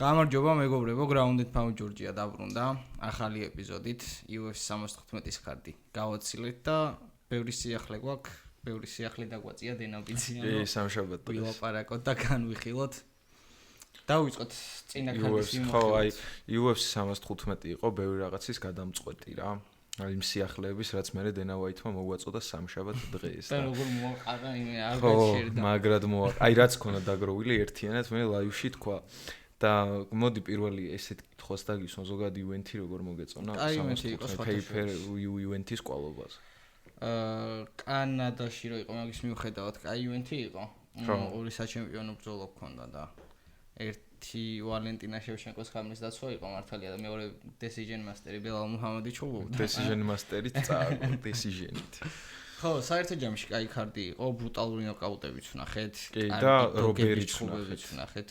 გამარჯობა მეგობრებო, Grounded Pound ჯორჯია დაბრუნდა ახალი ეპიზოდით UFC 75-ის კარდი გავაცილეთ და ბევრი სიახლე გვაქვს, ბევრი სიახლე დაგვაწია დენაბიძიანო. სამშაბათს ვილაპარაკოთ და განვიხილოთ. დავიწყოთ წინა კარდის მიმოხილვით. ხო, აი UFC 75 იყო ბევრი რაღაცის გადამწყვეტი რა. აი იმ სიახლეების, რაც მე დენა ვაითმა მოგვაწოდა სამშაბათ დღეს და როგორ მოაყარა იმე არ გაჩერდა. მაგრად მოაყარა. აი რაც ქონდა დაგროვილი ერთიანად მე ლაივში თქვა. და მოდი პირველი ესეთ კითხვას დაგისვან ზოგადად ივენთი როგორ მოგეწონა 75 paper ივენთის კვალობაზე. კანადაში რო იყო მაგის მიუხედავად კაი ივენთი იყო. ორი საჩემპიონო ბრძოლა ჰქონდა და ერთი ვალენტინა შევჩენკოს ხამის დაცვა იყო მართალია და მეორე decision master-ი ბელალ მუჰამადი ჩუბობდა. decision master-ით წააგო decision-ით. ხო, საერთო ჯამში კაი კარდი იყო, ბრუტალური ნოკაუტებიც ვნახეთ, და რობერიც ვნახეთ.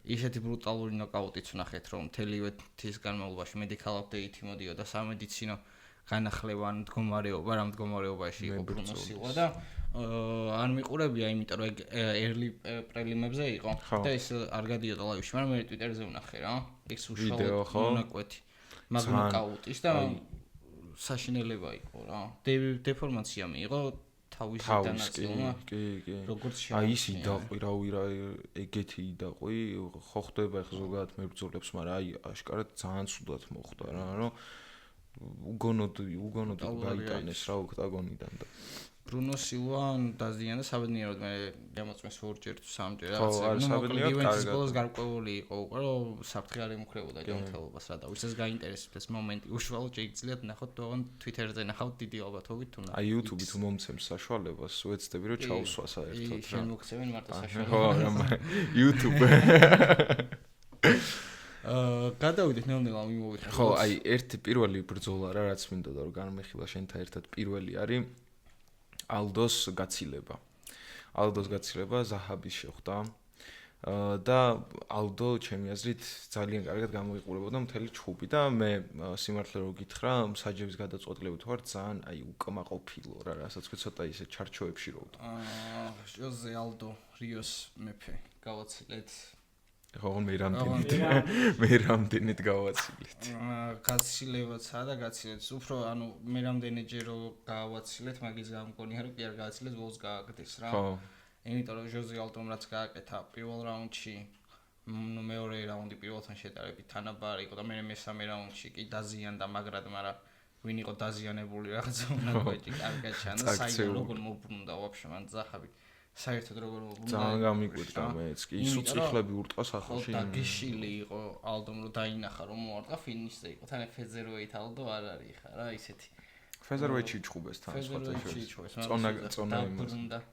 ისეთი ბრუტალური ნოკაუტიც ვნახეთ, რომ მთელივე თვის განმავლობაში medical update-ი მოდიოდა სამედიცინო განახლება, მდგომარეობა, რა მდგომარეობაში იყო ბრუნო სილვა და არ მიყურებია, იმიტომ რომ early prelim-ებზე იყო და ის არ გადიოდა ლაივში, მაგრამ მე Twitter-ზე ვნახე რა, ეს უშუალოდ მონაკვეთი მაგ ნოკაუტის და საშინელება იყო რა. დეფორმაცია მიიღო თავის დანაწილმა. კი. როგორც აი ისი დაყვი რა ეგეთი დაყვი, ხო ხდება ხა ზოგადად მებრძოლებს, მაგრამ აი აშკარად ძალიან ცუდად მოხდა რა, რომ უგონოდ გაიტანეს რა ოქტაგონიდან და ბრუნო სილვა დაზიანდა საბედნიეროდ მე გამოწმეს ორჯერ თუ სამჯერ რაღაცა. საბედნიეროდ კარგად. ბოლოს გარკვეული იყო უკვე რომ საფრთხე არ ემუქრებოდა ჯანმრთელობას რა და ვისაც გაინტერესებს ეს მომენტი უშუალოდ შეიძლიათ ნახოთ თორემ Twitter-ზე ნახავთ დიდი ალბათობით თუ აი YouTube-ით მომცემს საშუალებას უეცდები რომ ჩაუსვა საერთოდ რა. შენ მოგცემენ მარტო საშუალებას. ხო რა YouTube. გადავიდეთ ნელ-ნელა მიმოვიხილოთ. ხო, აი ერთი პირველი ბრძოლა რა რაც მინდოდა რომ განმეხილა შენთან ერთად პირველი არის ალდოს გაცილება. ზაჰაბის შეხვდა. და ალდო ჩემი აზრით ძალიან კარგად გამოიყურებოდა მთელი ჩხუბი და მე სიმართლე რო გითხრა, საჯების გადაწყვეტილებით ვარ ძალიან აი უკმაყოფილო რა, რასაც კი ცოტა ისე ჩარჩოებში რო ვდა. ჟოზე ალდო რიოს მეფე გავაცილეთ. ხო, მე რამდენით გავაცილეთ. გაცილებაცაა და გაცილეთ. უფრო ანუ მე რამდენიჯერ რო გავაცილეთ, მაგის გამგონია რომ კი არ გავაცილეთ, ბოლოს გააკეთეს რა. ხო. იმიტომ რომ ჟოზე ალდომ რაც გააკეთა პირველ რაუნდში, ნუ მეორე რაუნდი პირველთან შედარებით თანაბარი იყო და მე მესამე რაუნდში კი დაზიანდა მაგრად, მაგრამ ვინ იყო დაზიანებული რაღაცა უნაკვეთი კარგად ჩანდა, საერთოდ როგორ მოbrunდა ვაფშე მან ზაჰაბი. საერთოდ როგორ მოbrunდა. ძალიან გამიკვირდა მეც კი, სუწიხლები ურტყას ახალში. და გიშილი იყო ალდომ რომ დაინახა რომ მოარტყა ფინიშზე იყო. თან ფეზერვეით αλდო არ არის ხა რა ისეთი. ფეზერვეიტში ჩხუბეს თან სხვათა წონა იმას.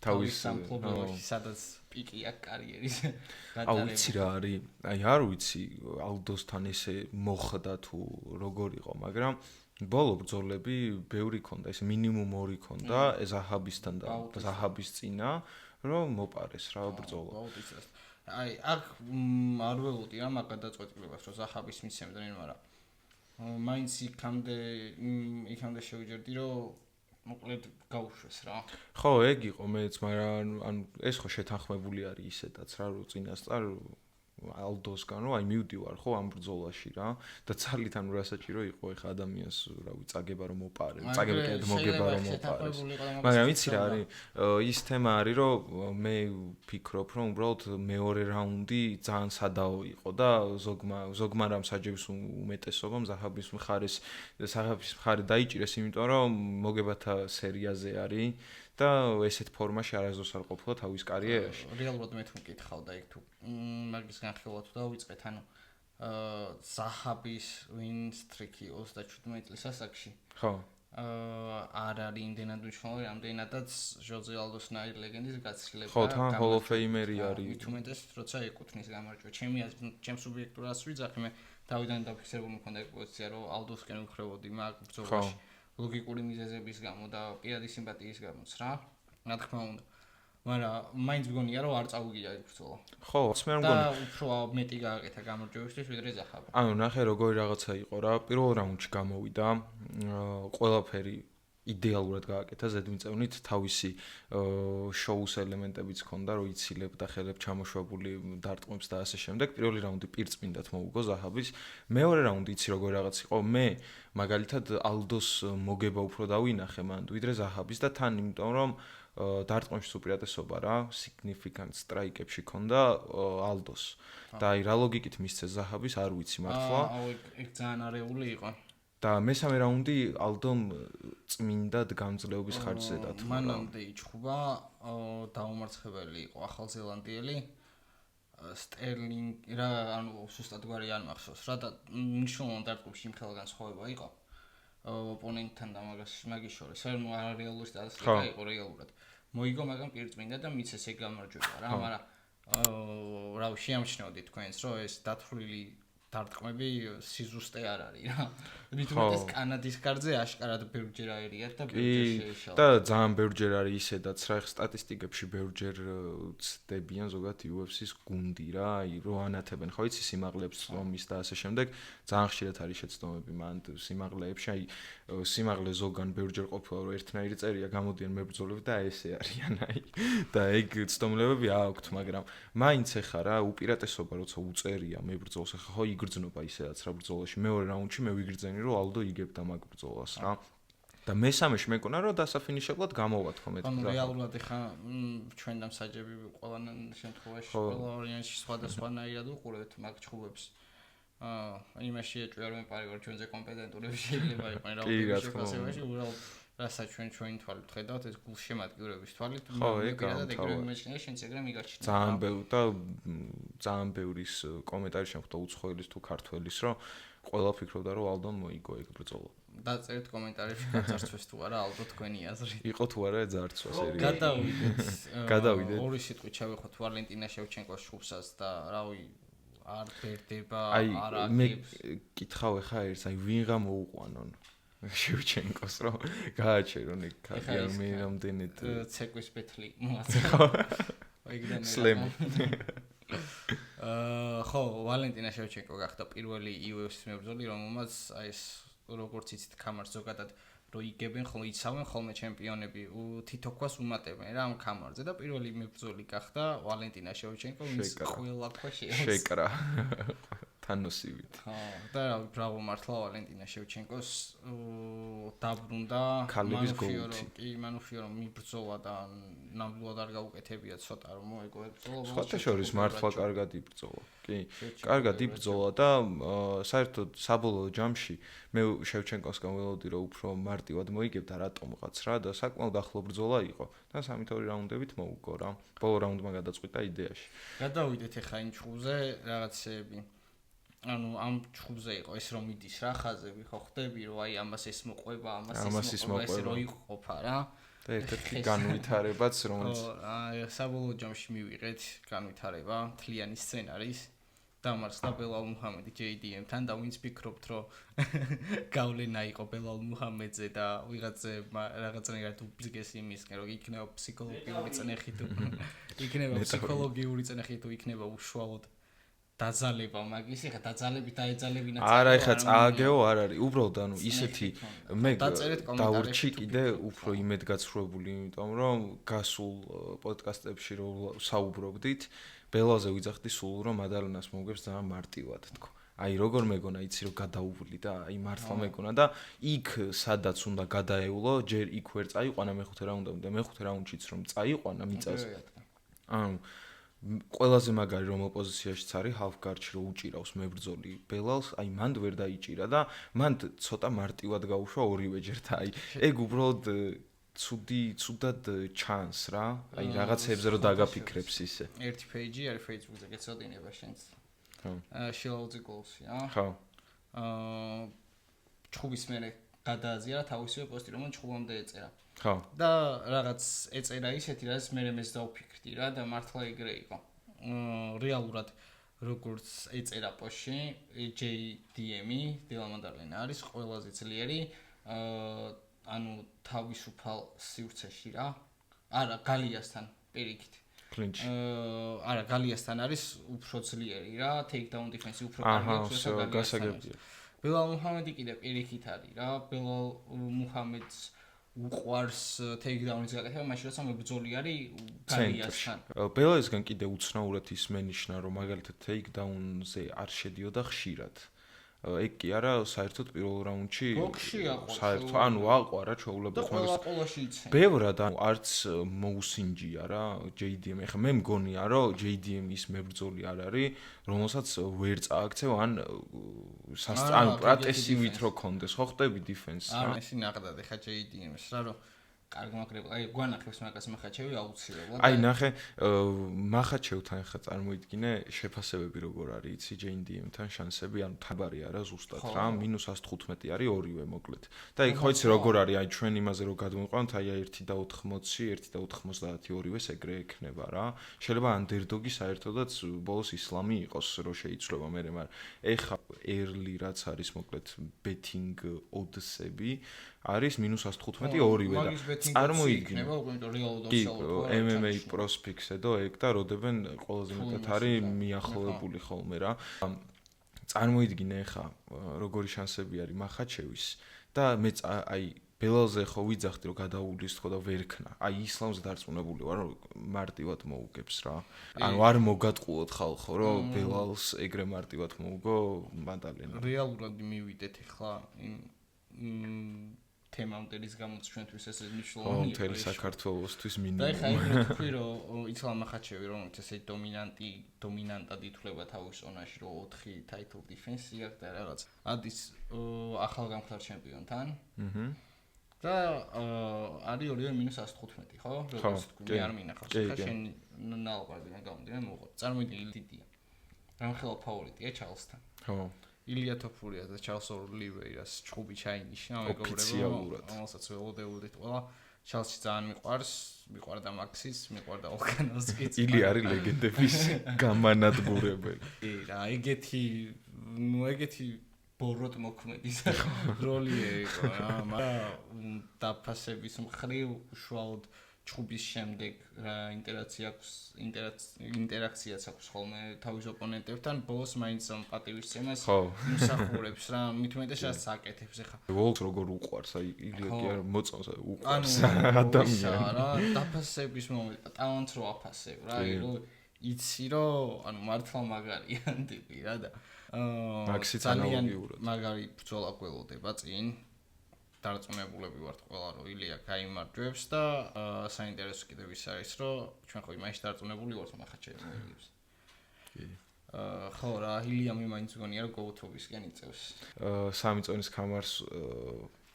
თავის სამფლობელოში სადაც პიკი აქვს კარიერის გადარება. აუ ვიცი რა არის? აი არ ვიცი ალდოსთან ესე მოხდა თუ როგორ იყო, მაგრამ ბოლო ბრძოლები ბევრი ქონდა, ესე მინიმუმ 2 ქონდა ზაჰაბისთან და ზაჰაბის წინა, რომ მოპარეს რა ბრძოლა. აი აქ არ ველოდი რა მაგ გადაწყვეტილებას, რომ ზაჰაბის მიცემდნენ, მაგრამ მაინც იქამდე შევიჯერდი, რომ მოკლედ გაუშვეს რა. ხო, ეგ იყო მეც, მაგრამ ანუ ეს ხო შეთანხმებული არის ისედაც რა, რომ წინასწარ ალდოსგან რომ აი მივდივარ ხო ამ ბრძოლაში რა და ძალით ანუ რა საჭირო იყო ეხა ადამიანს რავი წაგება რომ მოპარე, წაგება კიდე მოგება რომ მოპარეს. მაგრამ ვიცი რა არის, ის თემა არის რომ მე ვფიქრობ რომ უბრალოდ მეორე რაუნდი ძალიან სადაო იყო და ზოგმა რამ საჯების უმეტესობამ ზაჰაბის მხარე დაიჭირეს, იმიტომ რომ მოგებათა სერიაზე არის და ესეთ ფორმაში არასდროს არ ყოფილა თავის კარიერაში. რეალურად მე თუ მკითხავდა იქ თუ მაგის განხილვა თუ დავიწყეთ, ანუ ზაჰაბის win streak-ი 37 წლის ასაკში. ხო. არ არის იმდენად მნიშვნელოვანი, რამდენადაც ჟოზე ალდოსნაირ ლეგენდის გაცილება. ხო, თან Hall of Famer-ი არის. თუმეტეს როცა ეკუთვნის გამარჯვება. ჩემს სუბიექტურას ვიძახი, მე თავიდან დაფიქსირებული მქონდა პოზიცია, რომ ალდოსკენ ვხრებოდი მაგ ბრძოლაში. ლოგიკური მიზეზების გამო და პირადი სიმპათიის გამოც რა. რა თქმა უნდა. მაგრამ მაინც მგონია რომ არ წავიგია იქ ბრძოლა. ხო, მე არ მგონია. და უფრო მეტი გააკეთა გამარჯვებისთვის ვიდრე ზაჰაბი. ანუ ნახე როგორი რაღაცა იყო რა. პირველ რაუნდში გამოვიდა ყველაფერი იდეალურად გააკეთა ზედმიწევნით თავისი შოუს ელემენტებიც ჰქონდა, რომ იცილებ და ხელებ ჩამოშვებული დარტყმებს და ასე შემდეგ. პირველი რაუნდი პირწმინდად მოუგო ზაჰაბის. მეორე რაუნდი იცი როგორ რაღაც იყო? მე მაგალითად ალდოს მოგება უფრო დავინახე მან, ვიდრე ზაჰაბის და თან იმიტომ რომ დარტყმებში უპირატესობა რა, significant strike-ებში ჰქონდა ალდოს. და აი რა ლოგიკით მისცეს ზაჰაბის, არ ვიცი მართლა. ეგ ძალიან არეული იყო. და მესამე რაუნდი ალდომ წმინდად გამძლეობის ხარჯზე დათმო. მანამდე იჩხუბა დაუმარცხებელი იყო ახალზელანდიელი სტერლინგი რა ანუ სუსტად გვარი არ მახსოვს რა და მნიშვნელოვანი დარტყმებში იმ ხელგან სხვაობა იყო ოპონენტთან და მაგის შორის რა ნუ არარეალური სტატისტიკა იყო რეალურად მოიგო მაგრამ პირწმინდა და მიცეს ეგ გამარჯვება რა მაგრამ რა შეამჩნევდი თქვენს რომ ეს დათვლილი დარტყმები სიზუსტე არ არის რა. მithumეტეს კანადის კარზე აშკარად ბევრჯერ აერიათ და ბევრჯერ შეეშალა. და ძალიან ბევრჯერ არის ისედაც რა სტატისტიკებში ბევრჯერ ცდებიან ზოგადად UFC-ს გუნდი რა, აი რო ანათებენ ხო იცი სიმაღლეებს რომის და ასე შემდეგ, ძალიან ხშირად არის შეცდომები მან სიმაღლეებში, აი სიმაღლე ზოგან ბევრჯერ ყოფილა რომ ერთნაირი წერია გამოდიან მებრძოლები და ესე არიან აი და ეგ ცდომლებები აქვთ, მაგრამ მაინც ეხა რა უპირატესობა როცა უწერია მებრძოლს ეხა ხო იგრძნობა ისედაც რა ბრძოლაში მეორე რაუნდში მე ვიგრძენი რომ ალდო იგებდა მაგ ბრძოლას რა და მესამეში მეკონა რომ დასაფინიშებლად გამოვა თქო მე ანუ რეალურად ეხა ჩვენ და მსაჯები ყველა შემთხვევაში ყველა ორიანში სხვადასხვანაირად უყურებთ მაგ ჩხუბებს იმაში ეჭვია რომ პარი ვარ ჩვენზე კომპეტენტურები შეიძლება იყვნენ რა შეფასებაში უბრალოდ რასაც ჩვენ თვალით ხედავთ ეს გულშემატკივრების თვალით მე პირადად ეგრევე იმეჩნია შენც ეგრე მიგაჩნია ძალიან ბევრი და ძალიან ბევრის კომენტარი შემხვდა უცხოელის თუ ქართველის რომ ყველა ფიქრობდა რომ ალდომ მოიგო ეგ ბრძოლა დაწერეთ კომენტარებში გაძარცვეს თუ არა ალდო თქვენი აზრი იყო თუ არა ძარცვა სერია გადავიდეთ ორი სიტყვით შევეხოთ ვალენტინა შევჩენკოს შუბსაც და რავი არ ბერდება არ აქებს მე კითხავ ეხა ერთს აი ვინღა მოუყვანონ შევჩენკოს რომ გააჩერონ ეგ ქარია მე რამდენად ცეკვის პეთლი მოაწყო ეგდან სლემი ხო ვალენტინა შევჩენკო გახდა პირველი UFC-ის მებრძოლი რომელმაც აი ეს როგორც იცით კამარს ზოგადად რო იგებენ ხოლმე იცავენ ხოლმე ჩემპიონები თითო ქვას უმატებენ რა ამ კამარზე და პირველი მებრძოლი გახდა ვალენტინა შევჩენკო ვინც ყველა ქვა შეკრა თანოსივით ხო და რავი ბრავო მართლა ვალენტინა შევჩენკოს დაბრუნდა ქალების გოუთი კი მანუფიო რომ მიბრძოლა და ნამდვილად არ გაუკეთებია ცოტა რომ მოეგო ეს ბრძოლა სხვათა შორის მართლა კარგად იბრძოლა კი კარგად იბრძოლა და საერთოდ საბოლოო ჯამში მე შევჩენკოსგან ველოდი რომ უფრო მარტივად მოიგებდა რატომღაც რა და საკმაოდ ახლო ბრძოლა იყო და 3-2 რაუნდებით მოუგო რა ბოლო რაუნდმა გადაწყვიტა იდეაში გადავიდეთ ახლა იმ ჩხუბზე რაღაცები ანუ ამ ჩხუბზე იყო ეს რომ მიდის რა ხაზები ხო ხდები რომ აი ამას ეს მოყვება ამას ეს მოყვება ეს რო იყოფა რა და ერთ-ერთი განვითარებაც რომელიც აი საბოლოო ჯამში მივიღეთ განვითარება თლიანი სცენარის დამარცხდა ბელალ მუჰამედი JDM-თან და ვინც ფიქრობთ რომ გავლენა იყო ბელალ მუჰამედზე და ვიღაცებმა რაღაცნაირად უბრძგეს იმისკენ რომ იქნება ფსიქოლოგიური წნეხი თუ იქნება უშუალოდ დაძალება მაგის ეხა დაძალებით დაეძალებინა არა ეხა წააგეო არ არის უბრალოდ ანუ ისეთი მე დაურჩი კიდე უფრო იმედგაცრუებული იმიტომ რომ გასულ პოდკასტებში რომ საუბრობდით ბელაზე ვიძახდი სულ რომ მადალენას მოგებს ძალიან მარტივად თქო აი როგორ მეგონა იცი რომ გადაუვლი და აი მართლა მეგონა და იქ სადაც უნდა გადაეულო ჯერ იქ ვერ წაიყვანა მეხუთე რაუნდამდე მეხუთე რაუნდშიც რომ წაიყვანა მიწაზე ანუ ყველაზე მაგარი რომ ოპოზიციაშიც არის ჰალფგარდში რომ უჭირავს მებრძოლი ბელალს, აი მანდ ვერ დაიჭირა და მანდ ცოტა მარტივად გაუშვა ორივეჯერ და აი ეგ უბრალოდ ცუდად ჩანს რა. აი რაღაცებზე რომ დაგაფიქრებს ისე. ერთი პეიჯი არის Facebook-ზე გეცოდინება შენს. ხო. შილაუძე გოლსი, ხო. ჩხუბის მერე გადააზიარა თავისივე პოსტი, რომელიც ჩხუბამდე ეწერა. ხო. და რაღაც ეწერა ისეთი, რაც მე მეც დავფიქრდი რა და მართლა ეგრე იყო. რეალურად როგორც ეწერა პოსტში, JDM-ი, დილამანდარლენა არის ყველაზე ძლიერი ანუ თავისუფალ სივრცეში რა. არა, გალიასთან პირიქით. კლინჩი. არა, გალიასთან არის უფრო ძლიერი რა, takedown defense-ი უფრო კარგი აქვს გასაგებია. ბელალ მუჰამედი კიდე პირიქით არის რა, ბელალ მუჰამედს უყვარს ტეიქდაუნის გაკეთება, მაშინ როცა მებრძოლი არის გალიასთან. ბელაისგან კიდე უცნაურად ის მენიშნა, რომ მაგალითად ტეიქდაუნზე არ შედიოდა ხშირად. ეგ კი არა, საერთოდ პირველ რაუნდში საერთოდ ანუ აყვარა ჩაულებებს მაგას. ბევრად არც მოუსინჯია რა JDM. ეხლა მე მგონია, რომ JDM ის მებრძოლი არ არის, რომელსაც ვერ წააქცევ ან პრატესივით რო კონდეს, ხო ხტები დიფენსს რა. ეს ნახდად ეხა JDM-ს რა რომ კარგი მაკრებლა, აი გვანახებს მაგას მახაჩევი აუცილებლად. აი ნახე, მახაჩევთან ხა წარმოიდგინე შეფასებები როგორ არის, იცი JDM-თან შანსები, ანუ თაბარი არა ზუსტად რა, -115 არის ორივე მოკლედ. და იქ ხო იცი როგორ არის, აი ჩვენ იმაზე რო გადმოვყვანთ, აი 1.80, 1.90 ორივეს ეგრე ექნება რა. შეიძლება ანდერდოგი საერთოდაც ბოლოს ისლამი იყოს, რო შეიცვლება მე, მაგრამ ეხა early რაც არის მოკლედ betting odds-ები არის -115 ორივე და წარმოიდგინე MMA Prospects-ედო ეგ და როდებენ ყველაზე მეტად არის მიახლოებული ხოლმე რა. წარმოიდგინე ხა როგორი შანსები არის მახაჩევის და მე აი ბელალზე ხო ვიძახდი რომ გადაუვლის თქო და ვერ ქნა. აი ისლამზე დარწმუნებული ვარ რომ მარტივად მოუგებს რა. ანუ არ მოგატყუოთ ხალხო რომ ბელალს ეგრე მარტივად მოუგო მადალენა. რეალურად მივიდეთ ახლა თემამდელის გამოც ჩვენთვის ეს მნიშვნელოვანია. მთელი საქართველოსთვის და მინიმუმ. ეხლა იმით თქვი რომ იცლამ მახაჩევი რომელიც ესე დომინანტად ითვლება თავის ზონაში რომ 4 title defense აქვს და რაღაც ადის ახალ გამხდარ ჩემპიონთან. და არის ორივე -115 ხო? როგორც თქვი მე არ მინახავს. ხა შენ ნალბარდიდან გამომდინარე მოყვა. წარმოიდგინე დიდია. რამხელა ფავორიტია ჩარლსთან. ხო. ილია თოფურია და ჩარლს ოლივეირას ჭუბი ჩაინიშნა მეგობრებო. რომელსაც ველოდებით ყველა ჩალსში ძალიან მიყვარდა მაქსის, მიყვარდა ოლკანოვსკიც. ილია არის ლეგენდების გამანადგურებელი. კი რა, ეგეთი ბოროტ მოქმედის როლი იყო რა, მაგრამ დაფასების მხრივ უშუალოდ ჭუბის შემდეგ რა ინტერაქციაც აქვს ხოლმე თავის ოპონენტებთან, ბოლოს მაინც პატივისცემას იმსახურებს რა, მით უმეტესად აკეთებს ახლა. ვოლკს როგორ უყვარს, აი ილია კი არ მოწონს, უყვარს ადამიანი. რა, დაფასების მომენტ ტალანტს რო აფასებ რა, იცი რომ ანუ მართლა მაგარიან ტიპი რა და ძალიან მაგარი ბრძოლა გველოდება წინ. დარწმუნებულები ვართ ყველა რომ ილია გაიმარჯვებს და საინტერესო კიდევ ის არის რომ ჩვენ ხო იმაში დარწმუნებული ვართ მახაჩევი მოიგებს. კი. ხო რა ილიამი მაინც გონია რომ გოუთობისკენ იწევს. 3 წონის კამარს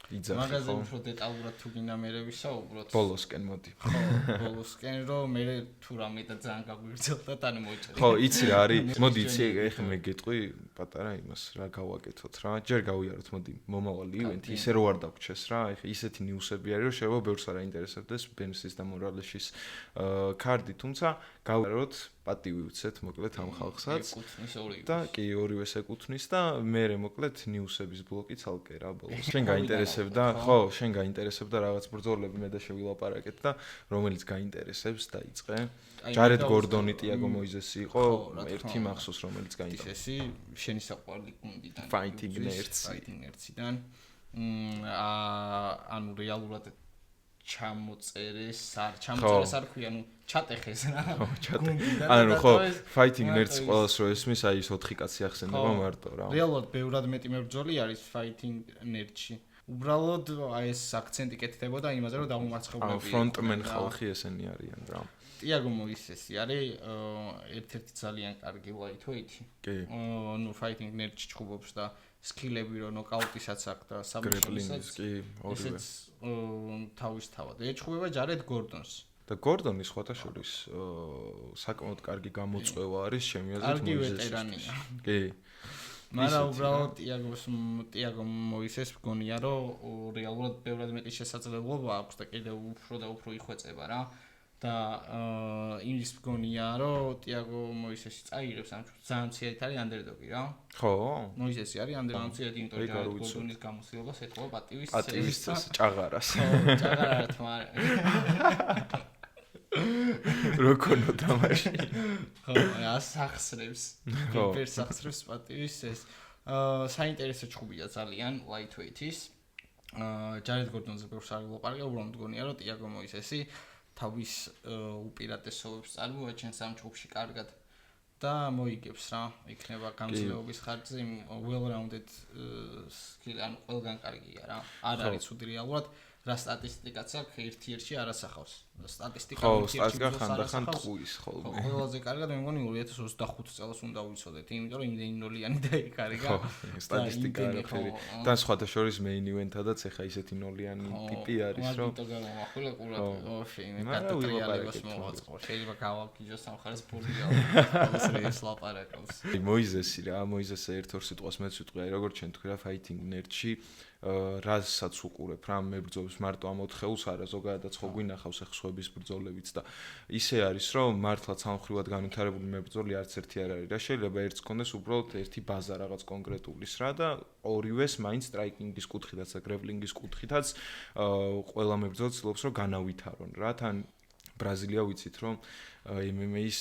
იძახი ხო? მაგაზე უფრო დეტალურად თუ გინდა მე ვისაუბროთ. ბოლოსკენ მოდი. ხო, ბოლოსკენ რომ მე თუ რამე და ძალიან გაგვირძელდა თან მოიჭრე. ხო, იცი რა არის? მოდი იცი ეხლა მე გეტყვი პატარა იმას რა გავაკეთოთ რა. ჯერ გავიაროთ მოდი მომავალი ივენთი ისე რო არ დაგვრჩეს რა. ეხლა ისეთი ნიუსები არის რომ შეიძლება ბევრს არ აინტერესებდეს ბენსის და მორალეშის კარდი, თუმცა გავიაროთ პატივი უცეთ მოკლედ ამ ხალხსაც და კი ორივეს ეკუთვნის და მე მოკლედ ნიუსების ბლოკი ცალკე რა ბოლოს. შენ გაინტერესებდა? ხო, შენ გაინტერესებდა რაღაც ბრძოლები მე და შევილაპარაკეთ და რომელიც გაინტერესებს დაიწყე. ჯარედ გორდონი, ტიაგო მოიზესი იყო ერთი მახსოვს რომელიც გაინტერესებს. ისესი შენი საყვარელი გუნდიდან. Fighting Nerds-იდან. ანუ რეალურად ჩამოწერეს არ ქვია, ანუ ჩატეხეს რა. ანუ ხო, Fighting Nerds ყველას რო ესმის, აი ეს 4 კაცი ახსენდება მარტო რა. რეალურად ბევრად მეტი მებრძოლი არის Fighting Nerds-ში. უბრალოდ აი ეს აქცენტი კეთდებოდა იმაზე, რომ დამომარცხებლები. ანუ frontman ხალხი ესენი არიან რა. ტიაგო მოისესი არის ერთ-ერთი ძალიან კარგი lightweight-ი. კი. ნუ Fighting Nerds-ში ჭუბობს და სკილები რო ნოკაუტისაც აქვს და საბჭოსაც კი ორივე. თავისთავად ეჭვება ჯარედ გორდონს. და გორდონი სხვათა შორის საკმაოდ კარგი გამოწვევა არის ჩემი აზრით მოიზესის. კი. მაგრამ უბრალოდ ტიაგო მოისეს მგონია რომ რეალურად ბევრად მეტი შესაძლებლობა აქვს და კიდევ უფრო იხვეწება რა. და იმის მგონია რომ ტიაგო მოისესი წაიღებს ამ ძალიან მცირედ არის ანდერდოგი რა. ხო? მოისესი არის ანდერდოგი, იმიტომ რომ გორდონის გამოსილებას ეთქვა პატივის ჭაღარას. ჭაღარა თმა. როკონო თამაში. ხო, ასახსრებს. პერსახსრებს პატივის ეს. საინტერესო ჭუბია ძალიან lightweight-ის. ჯარედ გორდონზე ბევრს არ ვილაპარაკე, უბრალოდ მგონია რომ ტიაგო მოისესი თავის უპირატესობებს წარმოაჩენს ამ ჯგუფში კარგად და მოიგებს რა, იქნება გამძლეობის ხარჯზე, well-rounded skill, ანუ ყველგან კარგია რა. არ არის ცუდი რეალურად, რა სტატისტიკაც აქვს ერთ-ერთში არასახავს. სტატისტიკა სტატისტიკა ხანდახან ტყუის ხოლმე. ყველაზე კარგად მე მგონი 2025 წელს უნდა ვიცოდეთ, იმიტომ რომ იმდენი ნოლიანი დაიკარგა. სტატისტიკა არაფერი. და სხვათა შორის main event-ადაც ეხა ისეთი ნოლიანი ტიპი არის, რომ მაგიტო გამახვილა ყურად, ოფი, მე კატატრიალებას მოვაწყო. შეიძლება გავაკიჯო სამხარეს ფულია. ეს რეის ლაპარაკობს. მოიზესი რა, მოიზესა ერთ-ორ სიტყვას მეც ვიტყვი, აი როგორც ჩვენ თქვი რა fighting nerd-ში რასაც უყურებ რა მებრძოლებს მარტო ამ 4 ხელს არა ზოგადადაც ხო გვინახავს ახსვების ბრძოლებიც და ისე არის რომ მართლაც ამხრივად განვითარებული მებრძოლი არც ერთი არ არის რა შეიძლება ერთს კონდეს უბრალოდ ერთი ბაზა რაღაც კონკრეტულის რა და ორივეს მაინც სტრაიკინგის კუთხითაც და გრეპლინგის კუთხითაც ყველა მებრძოლი ცდილობს რომ განავითარონ რა თან ბრაზილია ვიცით რომ MMA-ის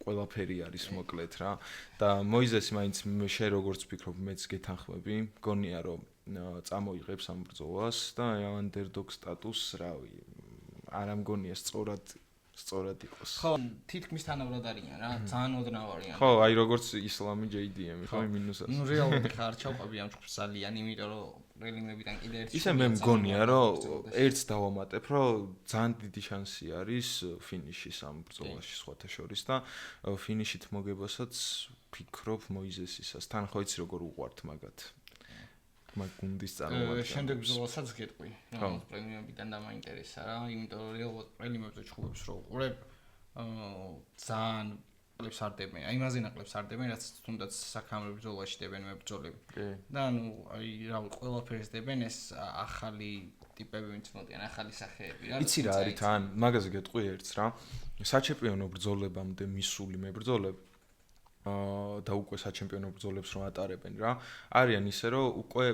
ყველაფერი არის მოკლედ რა და მოიზესი მაინც შე როგორც ფიქრობ მეც გეთანხმები მგონია რომ წამოიღებს ამ ბრძოლას და underdog status რავი არ ამგონია სწორად იყოს ხო თითქმის თანაბრად არიან რა ძალიან ოდნავ არიან ხო აი როგორც ისლამი JDM ხო მინუსას ნუ რეალურად ხარ ჩავყავი ამ ჯგუფს ძალიან იმიტომ რომ პრელიმებიდან კიდე ერთი ისე მე მგონია რომ ერთს დავამატებ რომ ძალიან დიდი შანსი არის ფინიშის ამ ბრძოლაში სხვათა შორის და ფინიშით მოგებასაც ფიქრობ მოიზესისას თან ხო იცი როგორ უყვართ მაგათ მაგ გუნდის წარმომადგენლებს შემდეგ ბრძოლასაც გეტყვი რომ პრემიუმიდან დამაინტერესა რა იმიტომ რომ რეალურად პრემიუმებზე ჩხუბებს რო უყურებ ძალიან კლებს არ დებენ აი იმაზე ნაკლებს არ დებენ რაც თუნდაც საქამრო ბრძოლაში დებენ მებრძოლები და ანუ აი რავი ყველაფერს დებენ ეს ახალი ტიპები ვინც მოდიან ახალი სახეები რა იცი რა არის თან მაგაზე გეტყვი ერთს რა საჩემპიონო ბრძოლებამდე მისული მებრძოლები და უკვე საჩემპიონო ბრძოლებს რომ ატარებენ რა არიან ისე რომ უკვე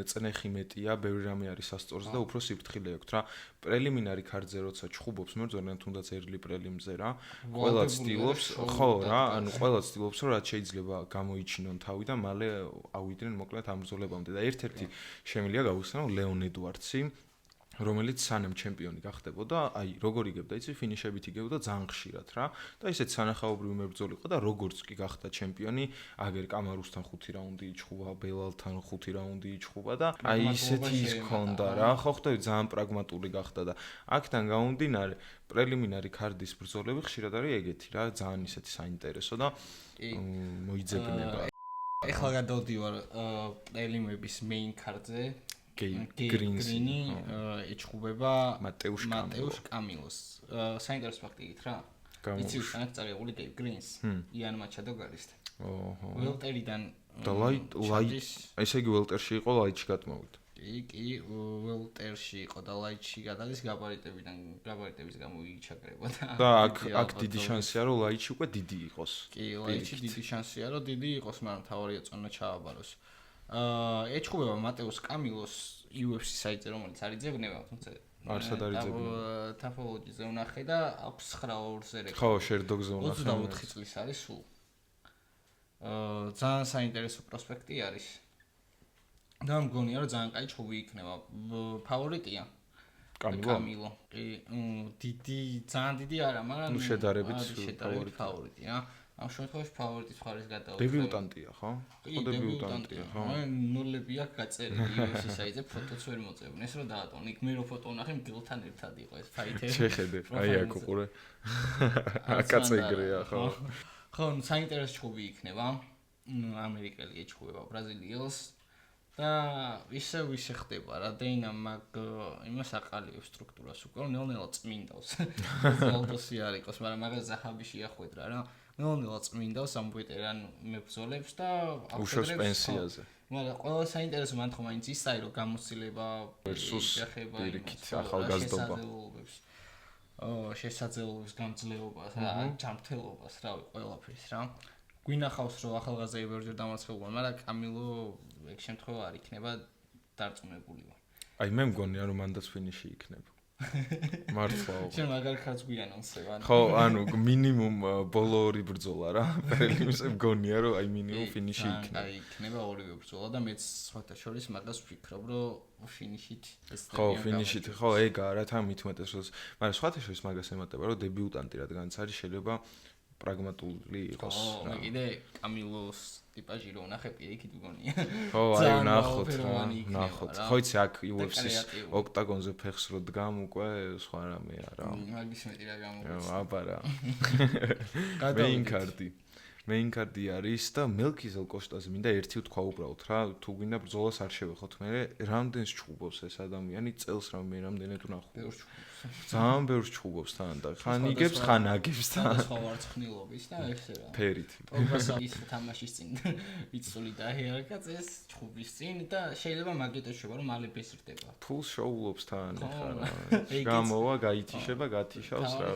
წნეხი მეტია ბევრი რამე არის სასწორზე და უფრო სიფრთხილე აქვს რა პრელიმინარი ქარდზე როცა ჩხუბობს მებრძოლი თუნდაც early პრელიმზე რა ყველა ცდილობს ხო რა ანუ ყველა ცდილობს რომ რაც შეიძლება გამოიჩინონ თავი და მალე ავიდნენ მოკლედ ამ ბრძოლებამდე და ერთ-ერთი შემიძლია გავიხსენო ლეონ ედვარდსი რომელიც სანამ ჩემპიონი გახდებოდა, აი როგორ იგებდა იცი ფინიშებით იგებდა ძალიან ხშირად რა და ისეთ სანახაობრივი მებრძოლი იყო და როგორც კი გახდა ჩემპიონი, აგერ კამარუსთან 5 რაუნდი იჩხუბა, ბელალთან 5 რაუნდი იჩხუბა და აი ისეთი ის ქონდა რა, ხო ხვდები ძალიან პრაგმატული გახდა და აქთან გამომდინარე პრელიმინარი ქარდის ბრძოლები ხშირად არის ეგეთი რა, ძალიან ისეთი საინტერესო და მოიძებნება. ეხლა გადავდივარ პრელიმების main ქარდზე გრინი ეჩხუბება მატეუშ კამილოს. საინტერესო ფაქტი იგით რა. იცი სანაკ წარიებული დეივ გრინს. იან მაჩადო გარისტ. ოჰო. ველტერიდან და ლაიტ ესე იგი ველტერში იყო ლაიტში გადმოვიდა. კი, ველტერში იყო და ლაიტში გადადის გაბარიტების გამო იჩაგრება და აქ დიდი შანსია რომ ლაიტში უკვე დიდი იყოს. კი, ლაიტში დიდი შანსია რომ დიდი იყოს, მაგრამ თავარია წონა ჩააბაროს. ეჩხუბება მატეუს კამილოს UFC საიტზე რომელიც არ იძებნება თუმცა არსად არ იძებნება თაფოლოჯიზე ვნახე და აქვს 9-2-ზე რეკორდი ხო შერდოგზე ვნახე 24 წლის არის სულ ძალიან საინტერესო პროსპექტი არის და მგონია რომ ძალიან კაი ჩხუბი იქნება ფავორიტია კამილო დიდი ძალიან დიდი არა მაგრამ ნუ შედარებით ფავორიტი რა ამ შემთხვევაში ფავორიტის მხარეს გადავიღე. დებიუტანტია, ხო? ხო დებიუტანტია, ხო? ნულები აქვს გაწერილი UFC საიტზე, ფოტოც ვერ მოწევენ. ეს რომ დაატონ, იქ მე რო ფოტო ვნახე, მგილთან ერთად იყო ეს ფაიტერი. შეხედე, აი აქ უყურე. აკაცეგრეა, ხო? ხო, საინტერესო ჩხუბი იქნება. ამერიკელი ეჩხუბება ბრაზილიელს და ისე ხდება რა, დეინა მაგ იმას აყალიბებს სტრუქტურას უკვე, ნელ-ნელა წმინდავს. ზალდოსი არ იყოს, მაგრამ მაგას ზახაბი შეახვედრა რა. ნელ-ნელა წმინდავს ამ ვეტერან მებრძოლებს და უშავს პენსიაზე. მაგრამ ყველა საინტერესო მანთხო მაინც ისაა რომ გამოცდილება versus პირიქით ახალგაზრდობა. შესაძლებლობის გამძლეობას რა, ჯანმრთელობას რა, ყველაფერს რა. გვინახავს რომ ახალგაზრდები ბევრჯერ დამარცხებულან, მაგრამ კამილო ეგ შემთხვევა არ იქნება დარწმუნებული ვარ. აი მე მგონია რომ მანდაც ფინიში იქნება. მართლა. შენ მაგარ ხარც გვიანონსებ ანუ. ხო, ანუ მინიმუმ ბოლო 2 ბრძოლა რა. პრელიმზე მგონია რომ აი მინიმუმ ფინიში იქნება. აი იქნება ორივე ბრძოლა და მეც სხვათა შორის მაგას ვფიქრობ რომ ფინიშით ეს ხო, ფინიშით ხო, ეგაა რა თან მithumetes რომ მაგრამ სხვათა შორის მაგას ემატება რომ დებიუტანტი რადგანაც არის შეიძლება პრაგმატული იყოს რა. მე კიდე კამილოს ტიპაჟი რო ნახე პირიქით მგონია. ხო, აი ნახოთ რა, ნახოთ. ხო იცი აქ UFC-ს ოქტაგონზე ფეხს რო დგამ უკვე სხვა რამეა რა. მაგის მეტი რა გამოგვიცხადა. აბა რა. Main card-ი არის და მელქიზელ კოშტაზე მინდა ერთი ვთქვა უბრალოდ რა, თუ გინდა ბრძოლას არ შევეხოთ მე, რამდენს ჩხუბობს ეს ადამიანი, წელს რამდენად ვნახო. ძალიან ბევრს ჩხუბობს თან და ხან იგებს, ხან აგებს თან. სხვა ვარცხნილობის და ესე რა. ფერით. ოღონდ ის თამაშის წინ იცული და ჰერაკაც ეს ჩხუბის წინ და შეიძლება მაგით ეშობა რომ მალე ბესრდება. ფულს შოულობს თან ხა რა. გამოვა, გაითიშება, გათიშავს რა.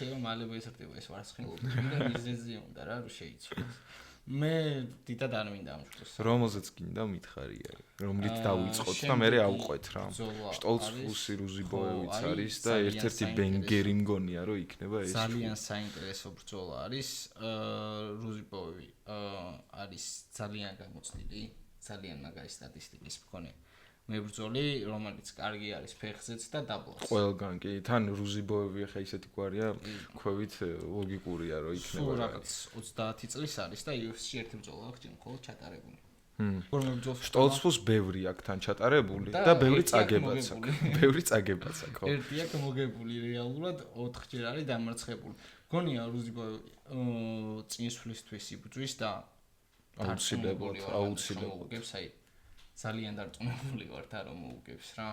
შეიძლება მალე ბესრდება ეს ვარცხნილობა. და მიზეზი უნდა რა რომ შეიცვალოს. მე დიდად არ მინდა ამ შტოს. რომელზეც გინდა მითხარია. რომლით დავიწყოთ და მე ავყვეთ რა. შტოლცფუსი რუზიბოევიც არის და ერთ-ერთი ბენგერი მგონია რომ იქნება ეს. ძალიან საინტერესო ბრძოლა არის. რუზიბოევი არის ძალიან გამოცდილი, ძალიან მაგარი სტატისტიკის მქონე. მებრძოლი, რომელიც კარგი არის ფეხზეც და დაბლობს. ყველგან კი, თან რუზიბოევი ხა ისეთი გვარია, ქვევით ლოგიკურია რომ იქნება. სულ რაღაც 30 წლის არის და UFC-ში ერთი ბრძოლა აქვს მხოლოდ ჩატარებული. შტოლცფუს ბევრი აქ თან ჩატარებული და ბევრი წაგებაც აქვს. ბევრი წაგებაც აქვს, ხო. ერთი აქ მოგებული რეალურად 4 ჯერ არის დამარცხებული. გონია რუზიბოევი წინსვლისთვის იბრძვის და აუცილებლად. აი ძალიან დარწმუნებული ვარ და რომ მოუგებს რა.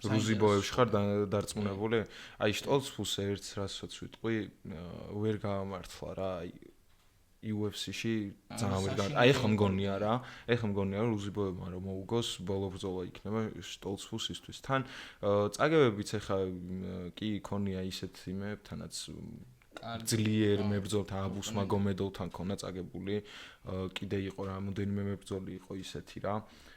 რუზიბოევში ხარ დარწმუნებული? აი შტოლცფუს ერთს რასაც ვიტყვი, ვერ გაამართლა რა. UFC-ში ძალიან ვერ გაამართლა. აი ახლა მგონია რა. ახლა მგონია რომ რუზიბოევმა რომ მოუგოს ბოლო ბრძოლა იქნება შტოლცფუსისთვის. თან წაგებებიც ახლა კი იქონია ისეთ იმებთანაც ძლიერ მებრძოლთან აბუს მაგომედოვთან ქონა წაგებული. კიდე იყო რამოდენიმე მებრძოლი იყო ისეთი რა.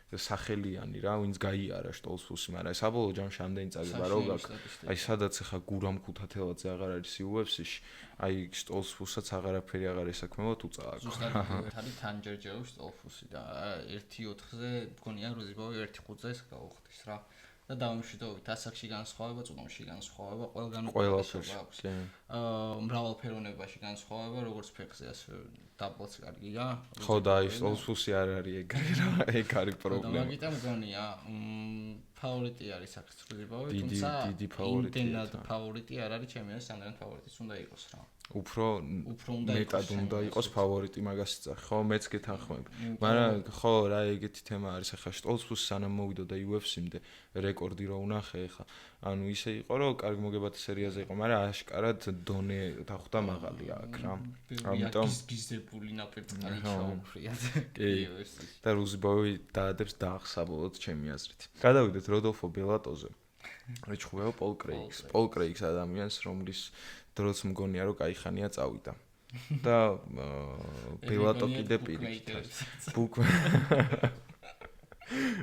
სახელიანი რა, ვინც გაიარა შტოლცფუსი, მაგრამ საბოლოო ჯამში ამდენი წაგება რო გაქვს. აი სადაც ახლა გურამ ქუთათელაძე აღარ არის UFC-ში. აი შტოლცფუსაც აღარაფერი აღარ ესაქმება თუ წააგო. ზუსტად არის თანჯერჯერობს შტოლცფუსი და 1-4-ზე მგონია რუზიბოევი 1-5-ზე გაუხდის რა. და დავიმშვიდობით ასაკში განსხვავება, წვდომში განსხვავება, ყველგან ყველაფერში აქვს. მრავალფეროვნებაში განსხვავება, როგორც ფეხზე, ასე დაბლაც კარგი რა. ხო და ის შტოლცფუსი არ არის ეგრე რა, ეგ არის პრობლემა. და მაგიტომ მგონია, ფავორიტი არის აქ რუზიბოევი, თუმცა იმდენად ფავორიტი არ არის, ჩემი აზრით, სამდენად ფავორიტიც უნდა იყოს რა. უფრო მეტად უნდა იყოს ფავორიტი მაგას წახ, ხო, მეც გეთანხმები. მაგრამ ხო, რა ეგეთი თემა არის, ახლა შტოლცფუსი სანამ მოვიდოდა UFC-მდე, რეკორდი რო უნახე ახლა. ანუ ისე იყო, რომ კარგი მოგებათა სერიაზე იყო, მაგრამ აშკარად დონე დახვდა მაღალი აქ რა. ამიტომ გიზებული ნაპერწკალი ჩაუფრიათ. კი. და რუზიბოევი დაადებს დაახსაბოლოთ ჩემი აზრით. გადავიდეთ როდოლფო ბელატოზე. რეჩხუბება პოლ კრეიგს. პოლ კრეიგს ადამიანს, რომლის დროც მგონია რომ кайხანია წავიდა. და ბელატო კიდე პირიქით.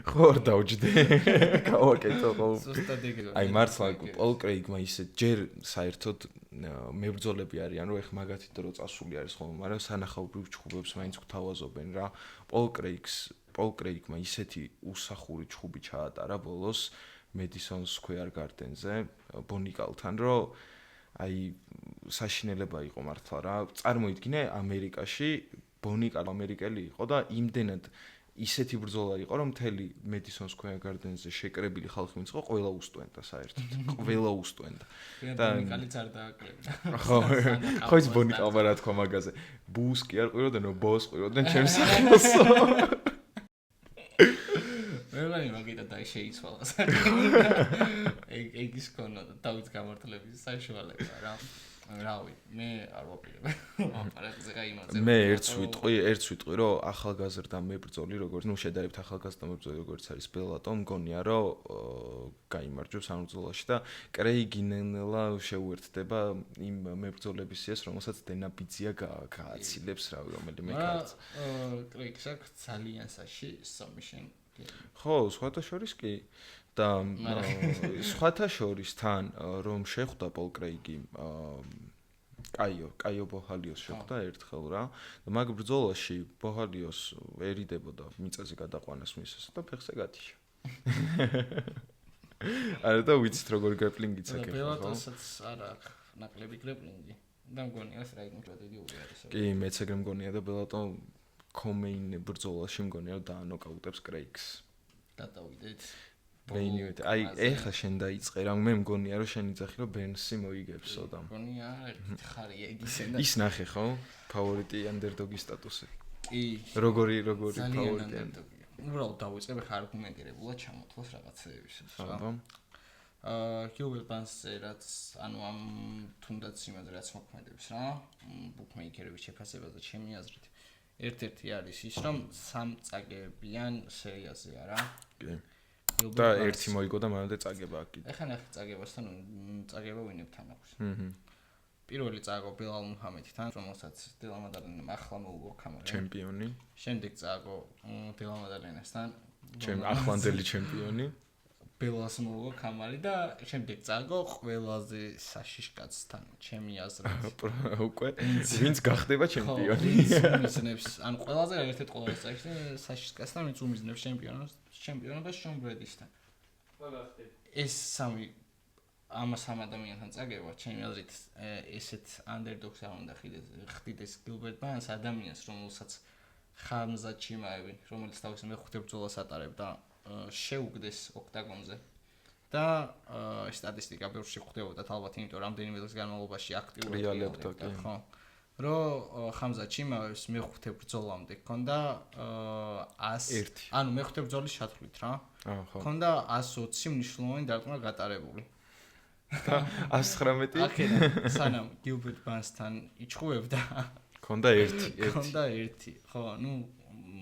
ხორ დაუჯდე. გავაკეთო ყოველ. აი მართლა პოლ კრეიგმა ისე ჯერ საერთოდ მებრძოლები არიან რომ ეხ მაგათი დრო წასული არის ხოლმე, მაგრამ სანახაობრივ ჩხუბებს მაინც გვთავაზობენ რა. პოლ კრეიგმა ისეთი უსახური ჩხუბი ჩაატარა ბოლოს Madison Square Garden-ზე ბონიკალთან, რომ აი საშინელება იყო მართლა რა. წარმოიდგინე ამერიკაში ბონიკალ ამერიკელი იყო და იმდენად ისეთი ბრძოლა იყო, რომ მთელი Madison Square Garden-ზე შეკრებილი ხალხი მიწიყო, ყველა უსტვენდა საერთოდ. ყველა უსტვენდა. და ბონიკალიც არ დააკრებდა. ხო ის ბონიკალმა რა თქვა მაგაზე. ბუს კი არ ყვიროდენო, ბოს ყვიროდნენ ჩემს სახელს. მე მაგიტა და შეიცვალა. ეგ ის ქონა და დავით გამართლების საშუალება რა. რავი, მე არ ვაპირებ. აპარატზე გაიმარჯვე. მე ერთს ვიტყვი, რომ ახალგაზრდა მებრძოლი, როგორც ნუ შედარებთ ახალგაზრდა მებრძოლი, როგორც არის ბელატო, მგონია, რომ გაიმარჯვებს ამ ბრძოლაში და კრეიგი ნელა შეუერთდება იმ მებრძოლების სიას, რომელსაც დენა ბიძია გააცილებს, რავი, რომელიმე კარტს. კრეიგს აქვს ძალიან საში submission. ხო, სხვათა შორის კი. და სხვათა შორის თან რომ შეხვდა პოლ კრეიგი კაიო ბოჰალიოს შეხვდა ერთხელ რა და მაგ ბრძოლაში ბოჰალიოს ერიდებოდა მიწაზე გადაყვანას მისას და ფეხზე გათიშა არა და ვიცით როგორი გრეპლინგიც აქ ხო? ბელატოსაც არა ნაკლები გრეპლინგი და მგონია ეს რაიგნულად იდეური არის. კი, მეც ეგრე მგონია და ბელატო კომეინ ბრძოლაში მგონია რომ დაანოკაუტებს კრეიგს. გადავიდეთ. ბეინივეთ. აი, ეხლა შენ დაიწყე რა, მე მგონია რომ შენ იცახი რომ ბენსი მოიგებსო და. მგონია ერთი ხარია იგი სცენა. ის ნახე ხო? ფავორიტი ანდერდოგის სტატუსი. კი. როგორი ფავორიტი. უბრალოდ დავიწყებ ხა არგუმენტირებულად ჩამოთვლას რაღაცეებისაც რა. აბა. Gilbert Burns-ზე რაც ანუ ამ თუნდაც იმაზე რაც მოქმედებს რა ბუკმეიკერების შეფასებაზე ჩემი აზრით ერთ-ერთი არის ის რომ 3 წაგებიან სერიაზეა რა. კი. და ერთი მოიგო და მანამდე წაგება აქ კიდე. ეხლა ნახე წაგებასთან წაგება ვინებთან აქვს. პირველი წააგო ბელალ მუჰამედთან, რომელსაც დილამადალენამ ახლა მოუგო კამერა. ჩემპიონი. შემდეგ წააგო დილამადალენასთან. ახლანდელი ჩემპიონი. ბელას მოუგო კამარი და შემდეგ წააგო ყველაზე საშიშკაცთან, ჩემი აზრით. უკვე ვინც გახდება ჩემპიონი. ვინც ანუ ყველაზე ერთ-ერთი ყველაზე საშიშკაცთან, ვინც უმიზნებს ჩემპიონობას შონ ბრედისთან. ეს სამი ამას ამ ადამიანთან წაგება, ჩემი აზრით, ესეთ ანდერდოგს არ უნდა ხდიდეს Gilbert Burns ადამიანს, რომელსაც ხამზად ჩიმაევი, რომელიც თავის მეხუთე ბრძოლას ატარებდა, შეუგდეს ოქტაგონზე. და სტატისტიკა ბევრში ხვდებოდა ალბათ, იმიტომ რომ რამდენიმე დღის განმავლობაში აქტიურად რეალებდა, ხო. რომ ხამზად ჩიმაევს მეხუთე ბრძოლამდე ჰქონდა 100 ანუ მეხუთე ბრძოლის ჩათვლით რა. ხო. ჰქონდა 120 მნიშვნელოვანი დარტყმა გატარებული. და 119 აქედან სანამ Gilbert Burns-თან იჩხუებდა ქონდა ერთი ხო ნუ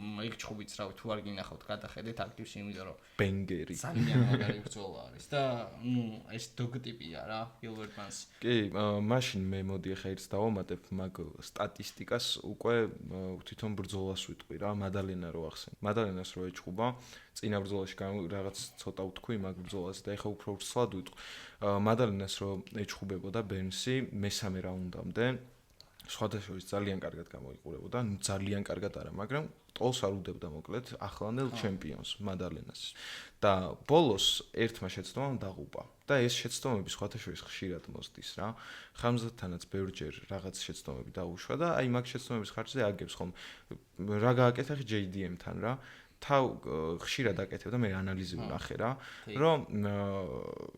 ეგ ჩხუბიც რავი თუ არ გინახავთ გადახედეთ აქტივში იმიტომ რომ ბენგერი ძალიან მაგარი ბრძოლა არის და ნუ ეს დოგტიპია რა Gilbert Burns. კი მაშინ მე მოდი ახლა ერთს დავამატებ მაგ სტატისტიკას უკვე თვითონ ბრძოლას ვიტყვი რა მადალენა რო ახსენ მადალენას რო ეჩხუბა წინა ბრძოლაში რაღაც ცოტა ვთქვი მაგ ბრძოლას და ახლა უფრო სლად ვიტყვი მადალენას რო ეჩხუბებოდა ბენსი მესამე რაუნდამდე სხვადასხვა ძალიან კარგად გამოიყურებოდა ნუ ძალიან კარგად არა მაგრამ ტოლს არ უდებდა მოკლედ ახლანდელ ჩემპიონს მადალენას და ბოლოს ერთმა შეცდომამ დაღუპა და ეს შეცდომები სხვადასხვა ხშირად მოსდის რა ხამზათთანაც ბევრჯერ რაღაც შეცდომები დაუშვა და აი მაგ შეცდომების ხარჯზე აგებს ხომ რა გააკეთა ხი JDM-თან რა თავ ხშირად აკეთებდა მე ანალიზი ვნახე რა რომ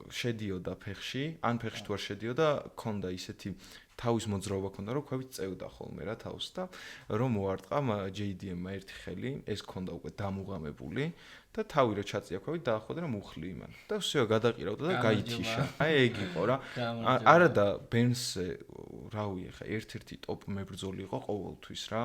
შედიოდა ფეხში ან ფეხში თუ არ შედიოდა ქონდა ისეთი თავის მოძრაობა ქონდა რომ ქვევით წევდა ხოლმე რა თავს და რომ მოარტყა JDM-მა ერთი ხელი ეს ქონდა უკვე დამუღამებული და თავი რო ჩაწია ქვევით დაახოდა რომ უხლი იმან და всё გადაყირავდა და გაითიშა აი ეგ იყო რა არა და ბენსზე რავი ხა ერთ-ერთი ტოპ მებრძოლი იყო ყოველთვის რა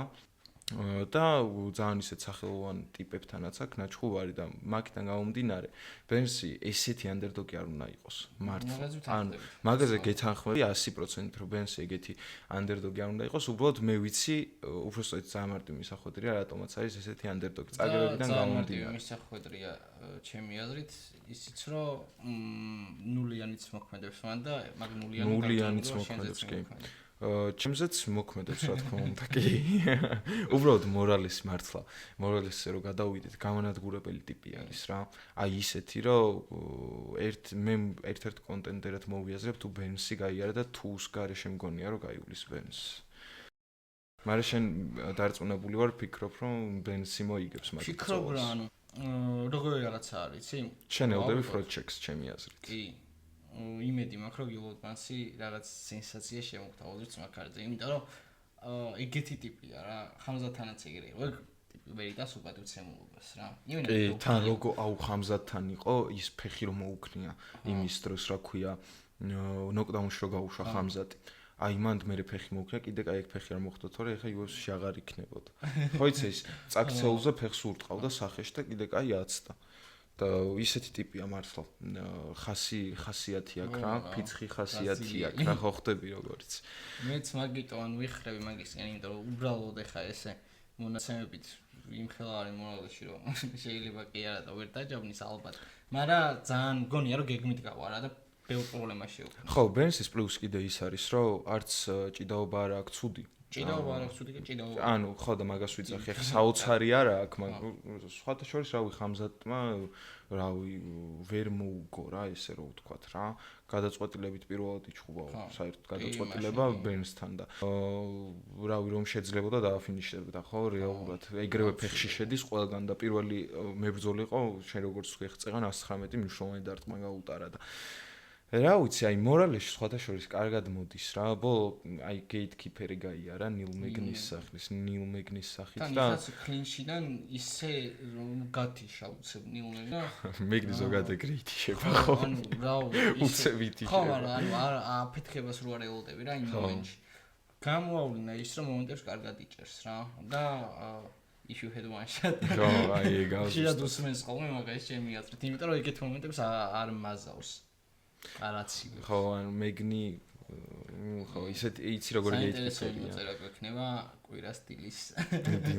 და ძალიან ისეთ სახელოვან ტიპებთანაც აქ ნაჩხუბარი და მაგიდან გამომდინარე ბენსი ესეთი ანდერდოგი არ უნდა იყოს მართლა ან მაგაზე გეთანხმები 100% რომ ბენსი ეგეთი ანდერდოგი არ უნდა იყოს უბრალოდ მე ვიცი უბრალოდ ძალიან მარტივი მისახვედრია რატომაც არის ესეთი ანდერდოგი წაგებებიდან გამომდინარე მისახვედრია ჩემი აზრით ისიც რომ ნულიანიც მოქმედებს მან და მაგ ნულიანიც მოქმედებს კი ჩემზეც მოქმედებს რა თქმა უნდა კი უბრალოდ მორალეს მართლა მორალესზე რომ გადავიდეთ გამანადგურებელი ტიპი არის რა აი ისეთი რომ ერთ-ერთ კონტენტერად მოვიაზრებ თუ ბენსი გაიარა და თუს გარეშე მგონია რომ გაივლის ბენს მაგრამ შენ დარწმუნებული ვარ ფიქრობ რომ ბენსი მოიგებს მაგ ფიქრობ რა ანუ როგორი რაღაცა არის იცი შენ ელდები ფროჩექს ჩემი აზრით კი იმედი მაქვს რომ Gilbert Burns-ი რაღაც სენსაცია შემოხდა ოზრც მაგარზე იმიტომ რომ ეგეთი ტიპია რა ხამზათთანაც ეგრე იყო ეგ ტიპი ვერიტას უპატივცემულობას რა კი თან როგორ აუ ხამზათთან იყო ის ფეხი რომ მოუქნია იმის დროს რა ქვია ნოკდაუნში რო გაუშვა ხამზათი აი მანდ მე ფეხი მოუქნია კიდე კაი ეგ ფეხი არ მოხდა თორე ეხა UFC-ში აღარ იქნებოდა ხო იცი ის წაქცეულზე ფეხს ურტყავდა სახეში და კიდე კაი აცდა და ისეთი ტიპია მართლა ხასიათი აქვს რა ფიცხი ხასიათი აქვს რა ხო ხდები როგორც მეც მაგიტო ან ვიხრები მაგისგან იმიტომ რომ უბრალოდ ეხა ესე მონაცემებით იმხელარი მონოლეში რომ შეიძლება კი არა და ვერ დაჯავნის ალბათ. მაგრამ ძალიან მგონია რომ გეგმით გავარა და ბევრ პრობლემას შეუქმნა. ხო, ბენსის პლუს კიდე ის არის, რომ არც ჭიდაობა არ აქვს ცუდი. ჭიდაობა არ აქვს ცუდი და ჭიდაობა. ანუ ხო და მაგას ვიძახი, ხა საოცარი არა აქვს, მაგრამ სხვათა შორის რავი ხამზატმა რავი ვერ მოუგო რა ესე რომ ვთქვათ რა. გადაწყვეტილებით პირველად იჩხუბა საერთოდ გადაწყვეტილება ბენსთან და რავი რომ შეძლებოდა დააფინიშებდა ხო რეალურად ეგრევე ფეხში შედის ყველგან და პირველი მებრძოლი იყო შენ როგორც ხეღწეღან 119 მნიშვნელოვანი დარტყმა გაუტარა და რა ვიცი აი მორალეში სხვათა შორის კარგად მოდის რა ბოლო აი გეიტკიპერი გაიარა ნილ მეგნის სახით და კლინშიდან ისე რომ გათიშა უცებ ნილ მეგნი ზოგადად გრეიტი შევა ხო ანუ რა უცებითი ხო მაგრამ ანუ აფეთქებას რო არ ელოდები რა იმ მომენტში გამოავლინა ის რომ მომენტებს კარგად იჭერს რა და if you had one shot ხო აი ეგავს შეიძლება დუსმენს ხოლმე მაგას ჩემი აზრით იმიტომ რომ ეგეთ მომენტებს არ მაზავს არაცი ხო ანუ მეგნი ხო ისეთ იცი როგორ გეიტკიპერია წერა გვექნება კვირა სტილის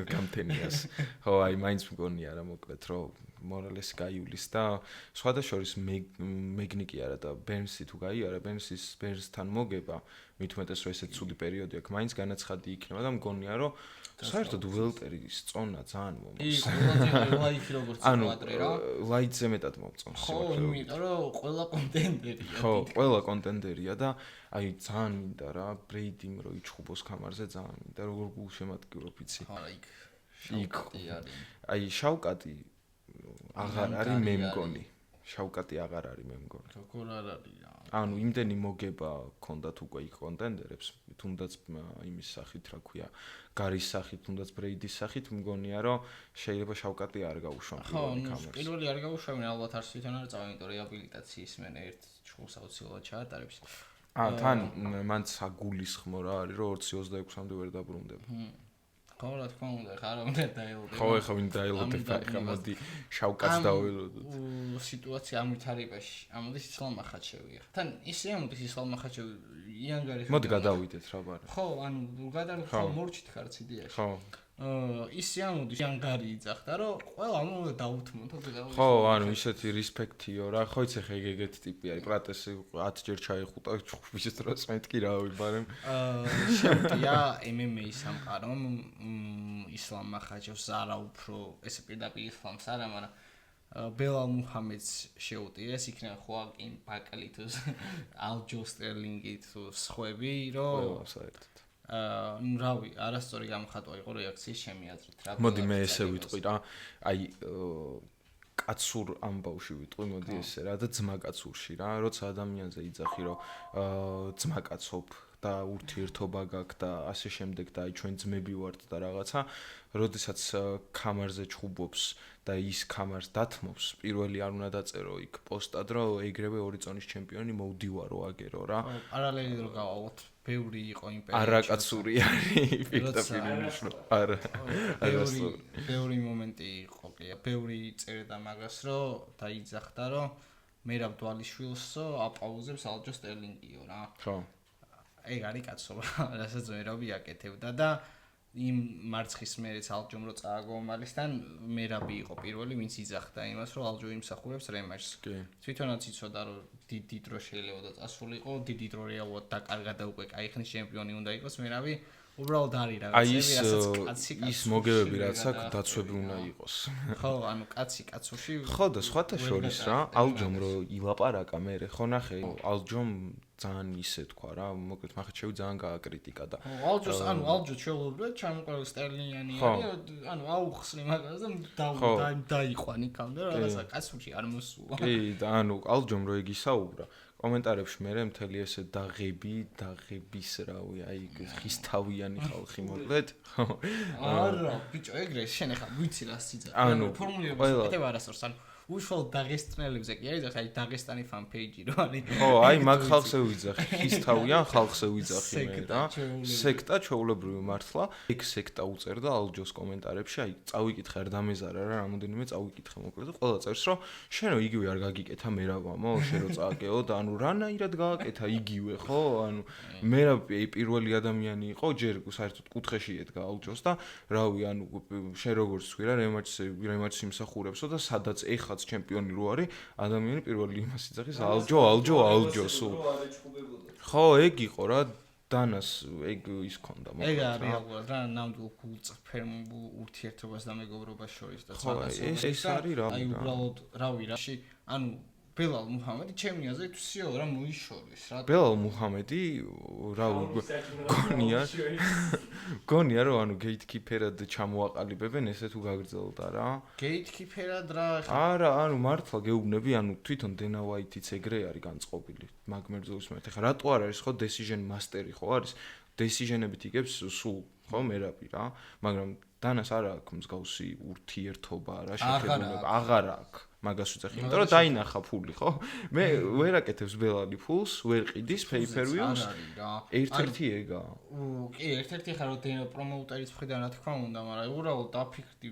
კამპანიას ხო აი მაინც მგონია რა მოკლედ რომ მორალესი გაიulis და სხვათა შორის მეგნი კი არა და ბენსი თუ გაიარა ბენსთან მოგება მით უმეტეს რომ ესეთ ცუდი პერიოდი აქვს მაინც განაცხადი იქნება და მგონია რომ საერთოდ ველტერის წონა ძალიან მომწონს. ლაიქი როგორც კვადრე რა. ლაიძე მეტად მომწონს. ხო, იმიტომ რომ ყველა კონტენდერია. ხო, ყველა კონტენდერია და აი ძალიან მინდა რა, ბრეიდიმ რო იჩხუბოს კამარზე ძალიან მინდა როგორ გულშემატკივრობ იცი. ხო, იქ აი შავკატი აღარ არის მე მგონი. შავკატი აღარ არის მე მგონი. როგორ არ არის რა. ანუ იმდენი მოგება ქონდათ უკვე იქ კონტენდერებს, თუნდაც იმის სახით რა ქვია, გარის სახით, თუნდაც ბრეიდის სახით მგონია რომ შეიძლება შავკატი არ გაუშვან პირველი კამერას. ხო, პირველი არ გაუშვენ, ალბათ არც თვითონ არ წავა, იმიტომ რეაბილიტაციის მენე ერთ ჩხუბს აუცილებლად ჩაატარებს. თან მან საგულისხმო რა არის რომ 2026-მდე ვერ დაბრუნდება. ხო, რა თქმა უნდა, ხარ უნდა დაელოდე. ხო, ეხა ვინ დაელოდებ, ხა მოდი შავკაც დაველოდოთ. სიტუაცია ამვითარებაში, ამოდის ისლამ მახაჩევი. თან ისე ამოდის ისლამ მახაჩევი იანგარი. მოდი გადავიდეთ რა ბარა. ხო, ანუ გადავიდეთ ხო მორჩით ხარც იდეაში. ხო. ისე ამოდის იანგარი იძახდა, რომ ყველა უნდა დაუთმოთ, ხო, ანუ ისეთი რესპექტიო რა, ხო იცი ხე ეგეთ ტიპი არის. პრატესი 10 ჯერ ჩაიხუტა ჩხუბის დროს მეთქი რა ვიბარემ. შემტია MMA-ის სამყარომ ისლამ მახაჩევს არა უფრო ესე პირდაპირ ისლამს არა, მაგრამ ბელალ მუჰამედს შეუტიეს იქნება ხოაკინ ბაკალი თუ ალჯო სტერლინგი თუ სხვები, რომ საერთოდ ნუ რავი, არასწორი გამოხატვა იყო რეაქციის ჩემი აზრით რა. მოდი მე ესე ვიტყვი რა. აი კაცურ ამბავში ვიტყვი, მოდი ესე რა და ძმაკაცურში რა, როცა ადამიანზე იძახი რომ ძმაკაცობ და ურთიერთობა გაქვს და ასე შემდეგ და აი ჩვენ ძმები ვართ და რაღაცა, როდესაც კამარზე ჩხუბობს და ის კამარს დათმობს, პირველი არ უნდა დაწერო იქ პოსტად რომ ეგრევე ორი წონის ჩემპიონი მოვდივარო აგერო რა. პარალელი რო გავავოთ ბევრი იყო იმპერია. არაკაცური არის პირდაპირ ნიშნო. არა. ბევრი მომენტი იყო კი. ბევრი წერდა მაგას რომ დაიძახდა რომ მერაბ დვალიშვილსო აპაუზებს ალჯო სტერლინგიო რა. ხო. ეგ არის კაცობა, რასაც მერაბი აკეთებდა და იმ მარცხის მერეც ალჯომ რო წააგომალისთან მერაბი იყო პირველი, ვინც იძახდა იმას, რომ ალჯო იმსახურებს რემაჩს. კი. თვითონაც იცოდა, რომ დიდი დრო შეიძლება და წასულიყო, დიდი დრო რეალურად დაკარგა და უკვე კაიხნის ჩემპიონი უნდა იყოს მერაბი. უბრალოდ არის რაღაცები, რასაც კაცი ის მოგებები რაც აქვს, დაცვები უნდა იყოს. ხო, ანუ კაცი კაცურში. ხო და სხვათა შორის რა, ალჯომ რო ილაპარაკა მერე, ხო ნახე, ალჯომ ძალიან ისე თქვა რა, მოკლედ მახაჩევი ძალიან გააკრიტიკა და ალჯოს, ანუ ალჯო ჩეულობდა, ჩამოყარა სტერლინიანი არის, ანუ აუხსნე მაგას და დაიყვანი კამდე, რაღაცა კაცურში არ მოსულა. კი, და ანუ ალჯომ რო ეგ ისაუბრა, კომენტარებში მერე მთელი ესე დაღების რავი, აი ხისთავიანი ხალხი მოკლედ, ხო. არა, ბიჭო, ეგრე შენ ახლა ვიცი რა სიძა. ანუ ფორმულირებას ეკეთება არასდროს, ანუ უშუალოდ დაღესტნელებზე კი არის, აი დაღესტანი fan page-ი რო არის. ხო, აი მაგ ხალხზე ვიძახი, ხის თავიან ხალხზე ვიძახი მე რა. სექტა ჩვეულებრივი მართლა. ეგ სექტა უწერდა ალჯოს კომენტარებში, აი წავიკითხე არ დამეზარა რა, რამოდენიმე წავიკითხე მოკლედ და ყველა წერს რომ შენ რო იგივე არ გაგიკეთა მერავამო, შენ რო წააკეო და ანუ რანაირად გააკეთა იგივე, ხო? ანუ მერა პირველი ადამიანი იყო, ჯერ საერთოდ კუთხეში ედგა ალჯოს და რავი, ანუ შენ როგორც ვთქვი რა, რემატჩს იმსახურებსო და სადაც ეხაც ჩემპიონი რო არის, ადამიანი პირველი იმას იძახის ალჯო სულ. ხო, ეგ იყო რა. დანას ეგ ის ქონდა მოკლედ. ეგ არის რეალურად რა, ნამდვილ გულწრფელ ურთიერთობას და მეგობრობას შორის და ეს არის რა. აი უბრალოდ რავი რაში, ანუ ბელალ მუჰამედი ჩემი აზრით всё რა მოიშორეს რა. ბელალ მუჰამედი რა გონია რომ ანუ გეითკიპერად ჩამოაყალიბებენ ესე თუ გაგრძელდა რა. გეითკიპერად რა არა, ანუ მართლა გეუბნები, ანუ თვითონ დენა ვაითიც ეგრე არის განწყობილი. მაგ მერძოვის მე ხა რატო არ არის ხო decision master-ი ხო არის? decision-ებით იგებს სულ ხო მერაბი რა, მაგრამ დანას არ აქვს მსგავსი ურთიერთობა რა შეხედულება აღარ აქვს. მაგას ვიძახი, იმიტომ რომ დაინახა ფული, ხო? მე ვერ აკეთებს ბელალი ფულს, ვერ ყიდის pay-per-views. ერთ-ერთი ეგაა. კი, ერთ-ერთი ხარ რომ პრომოუტერის მხრიდან რა თქმა უნდა, მაგრამ უბრალოდ დაფიქრდი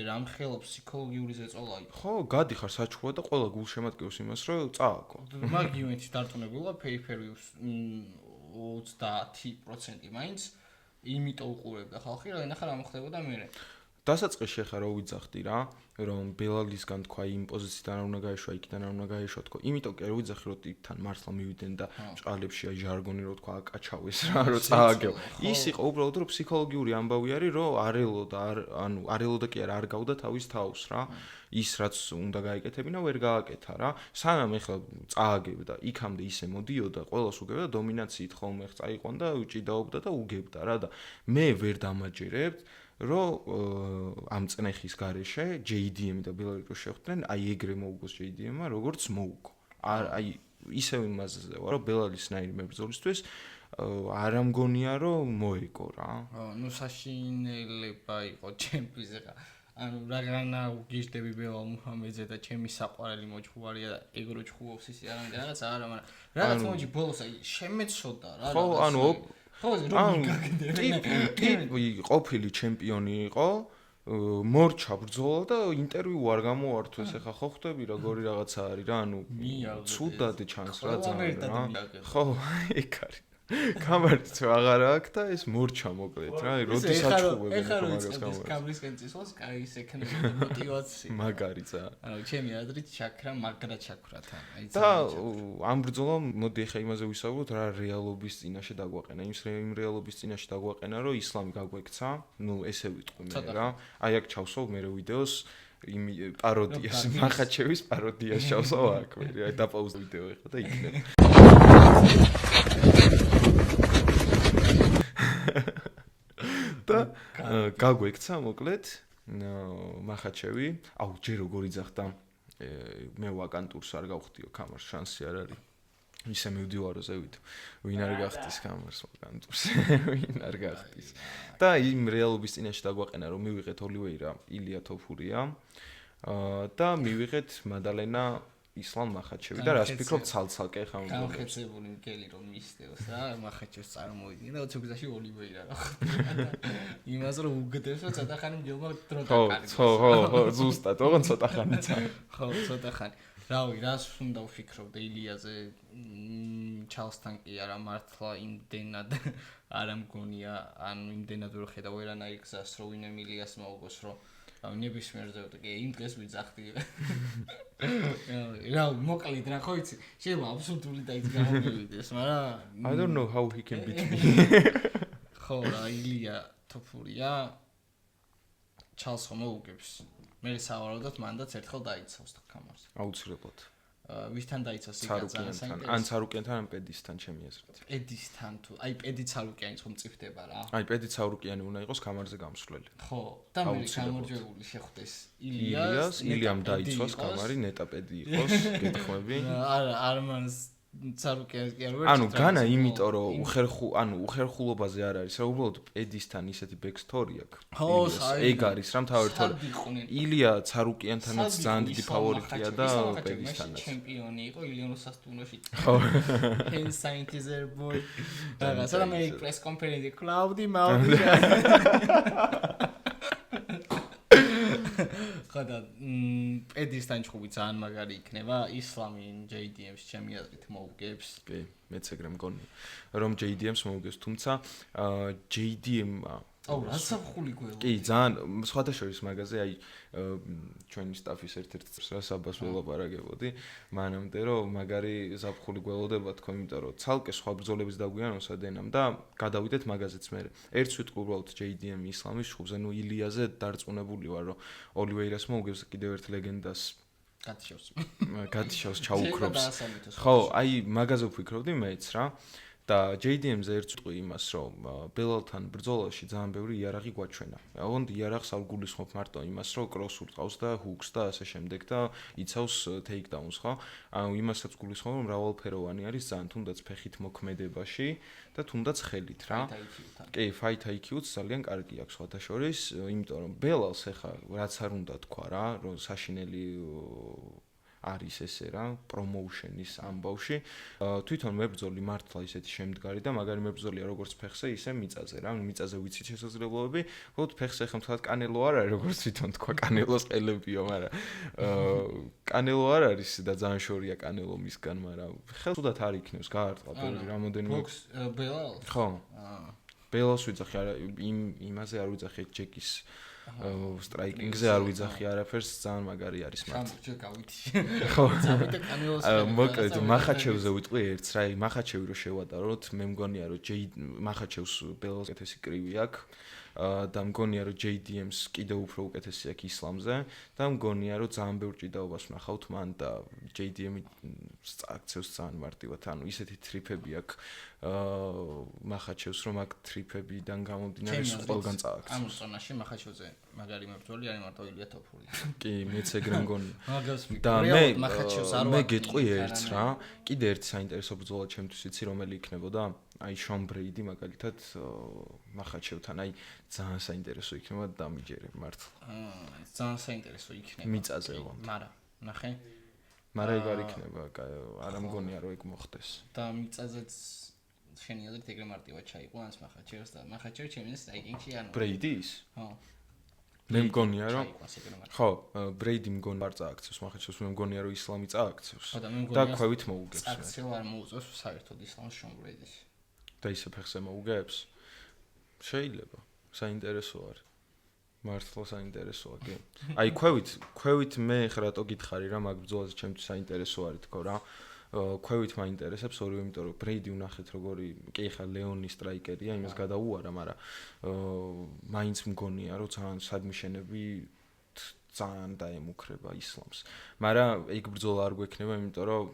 რამ ხელობს ფსიქოლოგიური ზეწოლა იყო. ხო, გადიხარ საჩხუა და ყველა გულშემატკივს იმას რომ წააკო. მაგ ივენთში დარწმუნებულა pay-per-views 30% მაინც იმიტომ უყურებდა ხალხი, რომ ენახა რა მოხდებოდა მერე. დასაწყისში ხა რო ვიძახდი რა, რომ ბელალისგან თქვა იმ პოზიციიდან არ უნდა გაეშვა, იქიდან არ უნდა გაეშვა თქო. იმიტომ კი რო ვიძახი რომ თან მართლა მივიდნენ და ჭალებში აი ჟარგონი რო თქვა აკაჩავეს რა, რო წააგეო. ის იყო უბრალოდ რომ ფსიქოლოგიური ამბავი არის, რომ არელო და ანუ არელო და კი არ გავდა თავის თავს რა. ის რაც უნდა გაეკეთებინა ვერ გააკეთა რა. სანამ ეხლა წააგებდა, იქამდე ისე მოდიოდა, ყველას უგებდა დომინაციით ხოლმე წაიყვანდა, უჭიდაობდა და უგებდა რა და მე ვერ დამაჯერებთ რომ ამ წნეხის გარეშე JDM და ბელარი რო შეხვდნენ, აი ეგრე მოუგოს JDM-მა, როგორც მოუგო. აი ისევ იმაზე ვარ, რომ ბელალისნაირი მებრძოლისთვის არ ამგონია რომ მოეგო რა. ნუ საშინელება იყო ჩემთვის ხა. ანუ რაღაცა უგიჟდები ბელალ მუჰამედზე და ჩემი საყვარელი მოჭხუარია და ეგრო ჭხუობს ისი არამედ რაღაცა არა, მაგრამ რაღაც მომენტში ბოლოს აი შემეცოდა რა. ხო, ანუ ხო, რომ ტიპი ყოფილი ჩემპიონი იყო, მორჩა ბრძოლა და ინტერვიუ არ გამოართვეს, ეხა ხო ხვდები როგორი რაღაცა არის რა, ანუ ცუდად ჩანს რა ძალიან რა. ხო, ეგ არის. კამერაც აღარ აქვს და ეს მორჩა მოკლედ რა, როდის აჩხუბებენ მაგას გამო. კამერისკენ წისვას კაი სექნები мотивация. მაგარი ძა. ანუ ჩემი აზრით ჩაქრა მაგრა ჩაქრა თან. აი და ამ ბრძოლამ მოდი ახლა იმაზე ვისაუბროთ რა რეალობის წინაშე დაგვაყენა. იმ რეალობის წინაშე დაგვაყენა რომ ისლამი გაგვექცა, ნუ ესე ვიტყვი მე რა. აი აქ ჩავსვავ მე ვიდეოს იმ პაროდიას, მახაჩევის პაროდიას ჩავსვავ აქ მე. აი დაპაუზ ვიდეო ახლა და იქნება. და გაგვექცა მოკლედ მახაჩევი, აუ ჯერ როგორი ძახდა მე ვაკანტურს არ გავხდიო კამერს შანსი არ არის. ისე მივდივარო ზევით. ვინ არ გახდის კამერს ვაკანტურს? ვინ არ გახდის? და იმ რეალობის წინაშე დაგვაყენა რომ მივიღეთ ოლივეირა ილია თოფურია და მივიღეთ მადალენა ისლამ მახაჩევი და რას ფიქრობ ცალ-ცალკე ხა უნდა გამხეცებული მკელი რომ მისდევს რა მახაჩევს წარმოიდგინე და ოც გზაში ოლივეირა რა იმას რომ უგდებს რომ ცოტა ხანი მჯობა დრო დაკარგოს ხო ზუსტად ოღონდ ცოტა ხანიცა ხო ცოტა ხანი რავი რას უნდა ვფიქრობდე ილიაზე ჩალსთან კი არა მართლა იმდენად არ ამგონია ანუ იმდენად ვერ ხედავ ვერანაირ გზას რომ ვინმე ილიას მოუგოს რომ ნებისმიერ ზევთ კი იმ დღეს ვიძახდი რა მოკლედ რა ხო იცი შეიძლება აბსოლუტური და ის გამომივიდეს მაგრამ I don't know how he can beat me ხო რა ილია თოფურია ჩალს ხომ მოუგებს მე სავარაუდოდ მანდაც ერთხელ დაიცავს კამარს აუცილებლად ვისთან დაიცავს იგაცანასთან ან ცარუკიანთან ან პედისთან ჩემი აზრით პედისთან თუ აი პედი ცარუკიანი ხომ წიფდება რა აი პედი ცარუკიანი უნდა იყოს კამარზე გამსვლელი ხო და მე გამარჯვებული შეხვდეს ილიამ დაიცვას კამარი ნეტა პედი იყოს გეთხოვები არა არმანს ცარუკიანს კი არ ვერ ანუ განა იმიტომ რომ უხერხულობაზე არ არის რა უბრალოდ პედისთან ისეთი ბექსტორი აქვს ეგ არის რა მთავარი თორე ილია ცარუკიანთანაც ძალიან დიდი ფავორიტია და პედისთანაც ჩემპიონი იყო ილიონოს სასტუმროში ჰენ საინთიზერ ბოი რაღაცა მე პრეს კონფერენცი კლაუდი მაუდი ხოდა პედისთან ჭუბი ძალიან მაგარი იქნება ისლამი JDM-ს ჩემი აზრით მოუგებს კი მეც ეგრე მგონია რომ JDM-ს მოუგებს თუმცა JDM-ა რა საფხული გველოდი კი ძალიან სხვათა შორის მაგაზე აი ჩვენი სტაფის ერთ-ერთ საბას ველაპარაკებოდი მანამდე რომ მაგარი საფხული გველოდება თქო იმიტომ რომ ცალკე სხვა ბრძოლების დაგვიანოს ადენამ და გადავიდეთ მაგაზეც მე ერთ ვიტყვი უბრალოდ JDM ისლამის ჭუბზე ნუ ილიაზე დარწმუნებული ვარ რომ ოლივეირას მოუგებს კიდევ ერთ ლეგენდას გათიშავს ჩაუქრობს ხო აი მაგაზე ვფიქრობდი მეც რა და JDM-ზე ერთ ვიტყვი იმას რომ ბელალთან ბრძოლაში ძალიან ბევრი იარაღი გვაჩვენა. ოღონდ იარაღს არ გულისხმობ მარტო იმას რომ კროსს ურტყავს და ჰუკს და ასე შემდეგ და იცავს ტეიქდაუნს ხო? ანუ იმასაც გულისხმობ რომ მრავალფეროვანი არის ძალიან თუნდაც ფეხით მოქმედებაში და თუნდაც ხელით რა. კი, fight IQ-ც ძალიან კარგი აქვს სხვათა შორის, იმიტომ რომ ბელალს ეხა რაც არ უნდა თქვა რა, რომ საშინელი არის ესე რა პრომოუშენის ამბავში თვითონ მებრძოლი მართლა ისეთი შემდგარი და მაგარი მებრძოლია როგორც ფეხზე ისე მიწაზე რა მიწაზე ვიცით შესაძლებლობები ხოლმე ფეხზე ხომ თქვა კანელო არ არის როგორც თვითონ თქვა კანელოს ყელებიო მაგრამ კანელო არ არის და ძალიან შორია კანელო მისგან მაგრამ ხელსუდათ არ იქნევს გაარტყა პირველი რამოდენიმე ბოქს ბელალ ხო ბელალს ვიძახი არა იმაზე არ ვიძახი ჯეკის სტრაიკინგზე არ ვიძახი არაფერს ძალიან მაგარი არის მართლა გავიჩი ხო მოკლედ მახაჩევზე ვიტყვი ერთს რა მახაჩევი რო შევატაროთ მე მგონია რომ მახაჩევს ბელოს კეთესი კრივი აქვს და მგონია რომ JDM-ს კიდევ უფრო უკეთესი აქვს ისლამზე და მგონია რომ ძალიან ბევრ ჭიდაობას ვნახავთ მან და JDM-ს აქცევს ძალიან მარტივად ანუ ისეთი ტრიფები აქვს მახაჩევს რომ აქ ტრიფებიდან გამომდინარე ყველგან წააქცევს ამ ზონაში მახაჩევზე მაგარი მებრძოლი არის მარტო ილია თოფური კი მეც ეგრე მგონია მაგას და მე გეტყვი ერთს რა კიდე ერთი საინტერესო ბრძოლა ჩემთვის იცი რომელი იქნებოდა აი შონ ბრეიდი მაგალითად მახაჩევთან აი ძალიან საინტერესო იქნება დამიჯერებ მართლა ძალიან საინტერესო იქნება მიწაზე ვარ მაგრამ ნახე მაგრამ ეგ არ იქნება არა მგონია რომ ეგ მოხდეს და მიწაზეც შენი აზრით ეგრე მარტივად ჩაიყვანს მახაჩევს და მახაჩევი ჩემი სტრაიკინგში ანუ ბრეიდის ხო მე მგონია რომ ხო ბრეიდი მგონია არ წააქცევს მახაჩევს მე მგონია რომ ისლამი წააქცევს და ქვევით მოუგებს წაქცევა არ მოუწევს საერთოდ ისლამს შონ ბრეიდის და ისე ფეხზე მოუგებს შეიძლება საინტერესო არის მართლა საინტერესოა კი აი ქვევით მე ხრატო გითხარი რა მაგ ბრძოლაზე ჩემთვის საინტერესო არის თქო რა ქვევით მაინტერესებს ორივე იმიტომ რომ ბრეიდი ვნახეთ როგორი კი ხა ლეონი სტრაიკერია იმას გადაუარა მაგრამ მაინც მგონია რომ ძალიან სადმიშენები ძალიან დაემუქრება ისლამს მაგრამ ეგ ბრძოლა არ გვექნება იმიტომ რომ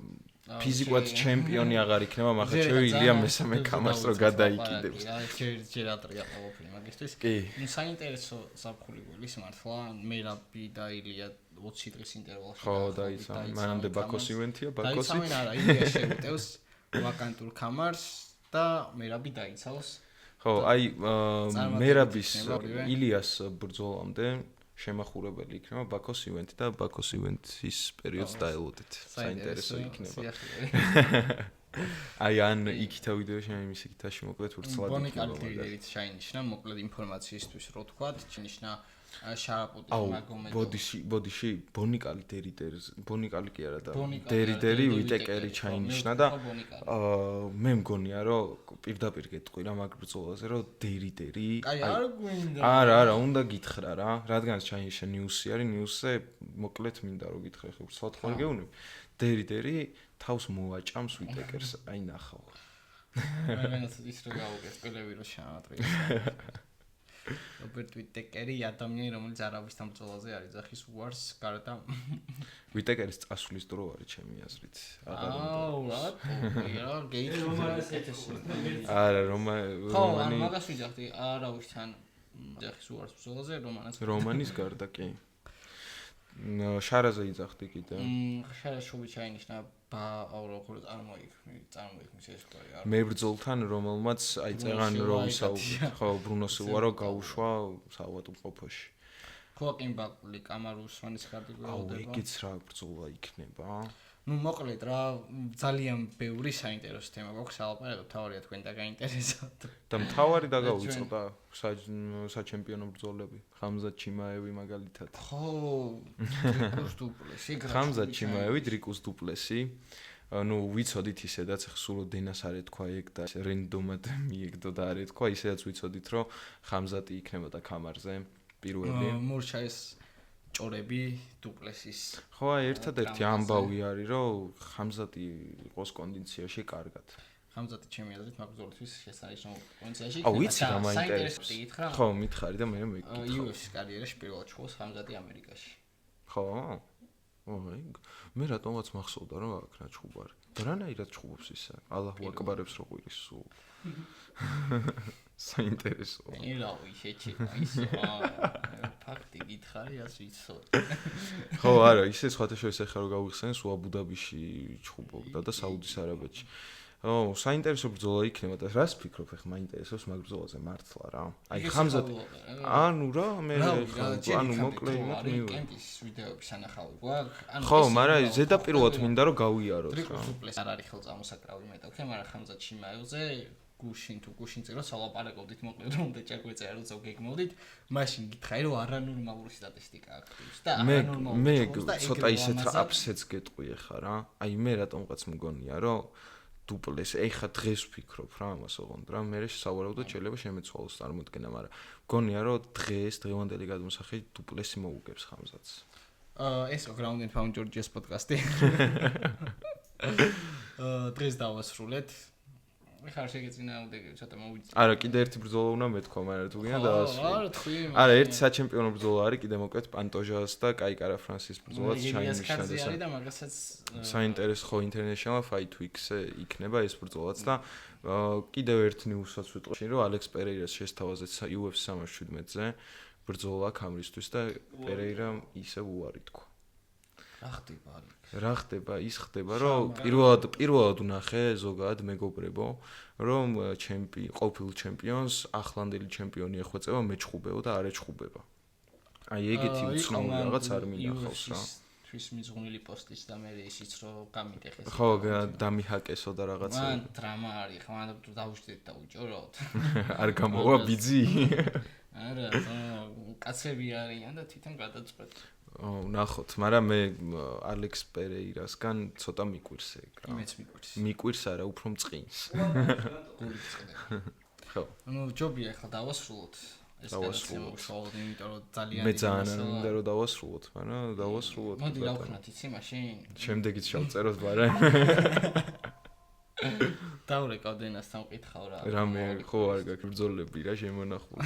ფიზიკურად ჩემპიონი აღარ იქნება მახაჩევი ილია მესამე კამას რო გადაიკიდებს ჯერ ატრია ყოველფერი მაგისტრის ნუ საინტერესო საფხული გულის მართლა მერაბი და ილია 20 დღის ინტერვალში ხო დაიცა მანამდე ბაქოს ივენთია ბაქოსი დაიცა არა ილია შეუტევს ვაკანტურ კამარს და მერაბი დაიცავს ხო აი მერაბის ილიას ბრძოლამდე შემახურებელი იქნება ბაქოს ივენთი და ბაქოს ივენთის პერიოდს დაელოდეთ საინტერესო იქნება აი ან იქითა ვიდეო შემიმის იქითაში მოკლედ ვრცლად იქნება ბონიკალტერიც შეინიშნა მოკლედ ინფორმაციისთვის რო თქვა შეინიშნა შარაპუტის მაგომედო ბოდიში ბონიკალი ბონიკალი კი არა და დერიდერი ვიტეკერი ჩაინიშნა და მე მგონია რომ პირდაპირ გეტყვი რა მაგ ბრძოლაზე რომ დერიდერი აი არ გვინდა არა უნდა გითხრა რა რადგანაც ჩაინიშნა ნიუსი არის ნიუსზე მოკლედ მინდა რომ გითხრა ხო ვცლად ხარ გეუნები დერიდერი თავს მოვაჭამს ვიტეკერს აი ნახავ მაგანაც ის რო გავუკეთ ყველები რო შეატრიალს რობერტ ვიტეკერი ადამიანი რომელიც არავისთან ბრძოლაზე არ იძახის უარს გარდა ვიტეკერის წასვლის დრო არის ჩემი აზრით რა გეითხოვა არა ხო ან მაგას ვიძახდი არავისთან იძახის უარს ბრძოლაზე რომანის გარდა კი შარაზე იძახდი კიდე. შარაშოვი ჩაინიშნა როგორ წარმოიქმნის ეს თქვა. მებრძოლთან რომელმაც აი წეღან რო ვისაუბრეთ, ხო, ბრუნო სილვა რო გაუშვა საავადმყოფოში. ხოაკიმ ბაკლი კამარუ უსმანის კარდი გველოდება. აუ, იგიც რა ბრძოლა იქნება? ნუ მოკლედ რა, ძალიან ბევრი საინტერესო თემა გვაქვს ალაპარაკო, თავარია თქვენ დაგაინტერესოთ. და მთავარი დაგავიწყდა საჩემპიონო ბრძოლები. ხამზად ჩიმაევი მაგალითად. ხო, დრიკუს დუპლესი. ხამზად ჩიმაევი, დრიკუს დუპლესი. ნუ ვიცოდით ისედაც ხსულო დენას არ ეთქვა ეგ და რენდომად მიეგდო და არ ეთქვა, ისედაც ვიცოდით რომ ხამზატი იქნებოდა კამარზე პირველი. მურჩა ეს ჭორები დუპლესის. ხო, ერთადერთი ამბავი არის რომ ხამზატი იყოს კონდიციაში კარგად. ხამზატი ჩემი აზრით მაგბრძოლისთვის შესანიშნავ კონდიციაში. აუ, ვიცი რა მაინტერესებს. ხო, მითხარი და მე მეკითხა. UFC კარიერაში პირველად ჩხობს ხამზატი ამერიკაში. ხო? ოი, მე რატომაც მახსოვდა რომ აქ რა ჩხუბარი. რანაირად ჩხუბობს ისე? ალაჰუ აკბარებს რო ყვირის სულ. საინტერესო. ელავი შეჭება ისე. ფაქტი გითხარი ას ვიცოდ. ხო, არა, ისე სხვათა შორის ახლა რო გავიხსენე, სულ აბუ-დაბიში ჩხუბობდა და საუდის არაბეთში. ო, საინტერესო ბრძოლა იქნება და რას ფიქრობ ახლა მაინტერესებს მაგ ბრძოლაზე მართლა რა. აი ხამზად ანუ რა მე ანუ მოკლე იმით კემპის ვიდეოები სანახავი გვაქვს. ხო, მაგრამ ზედაპირულად მინდა რომ გავიაროთ რა. დრიკუს დუპლესი არ არის ხელწამოსაკრავი მეტოქე, მაგრამ ხამზად ჩიმაევზე გუშინ წერო სალაპარაკობდით მოკლედ რომ და ჭაკვეწერა როცა გეგმოდით, მაშინ გითხარი რომ არანორმალური სტატისტიკა აქვს და არანორმალური მე ცოტა ისეთ რა აფსედს გეტყვი ახლა რა. აი მე რატომღაც მგონია რომ დუპლესი ეხა დღეს ვფიქრობ რა ამას ოღონდ რა მე სავარაუდოდ შეიძლება შემეცვალოს წარმოდგენა, მაგრამ მგონია რომ დღეს დღევანდელი გადმოსახით დუპლესი მოუგებს ხამზატს. ეს Ground and Pound Georgia's podcast-ი. დღეს დავასრულეთ. ხარ შეგეწინააღმდეგე ცოტა მოვიწევ. არა, კიდე ერთი ბრძოლა უნდა მეთქვა, მაგრამ თუ გინდა დავასრულო. არა, თქვი. არა, ერთი საჩემპიონო ბრძოლა არის კიდე მოკლედ პანტოჟას და კაიკარა ფრანსის ბრძოლაც ჩაინიშნა და მაგასაც საინტერესო ხო International Fight Week-ზე იქნება ეს ბრძოლაც და კიდევ ერთ ნიუსსაც ვიტყვი რომ ალექს პერეირას შესთავაზეთ UFC 317-ზე ბრძოლა კამრისთვის და პერეირამ ისევ უარი თქვა. რა ხდება? ის ხდება, რომ პირველად ვნახე ზოგადად მეგობრებო, რომ ყოფილ ჩემპიონს ახლანდელი ჩემპიონი ეხვეწება მეჩხუბეო და არ ეჩხუბება. აი ეგეთი უცნაური რაღაც არ მინახავს რა. თვის მიზღუნილი პოსტის და მე ისიც რომ გამიტეხეს. ხო, დამიჰაკესო და რაღაცა. მან დრამა არის, ხო, მან დავუშვით და უჭოროთ. არ გამოვა ბიძი? არა, კაცები არიან და თვითონ გადაწყვეტ. ნახოთ, მაგრამ მე ალექს პერეირასგან ცოტა მიკვირს ეგ რა. იმეც მიკვირს. მიკვირს არა, უფრო მწყინს. გულით წდება. ხო. ნუ ჯობია ახლა დავასრულოთ. ეს გადაცემა, იმიტომ რომ ძალიან მე ძალიან მინდა რომ დავასრულოთ, მაგრამ დავასრულოთ. მოდი რა ვქნათ იცი მაშინ? შემდეგიც შევწეროთ, მაგრამ დავრეკავ დენასთან ვკითხავ რა. რა მე ხო არ გაქვს ბრძოლები რა შემონახული.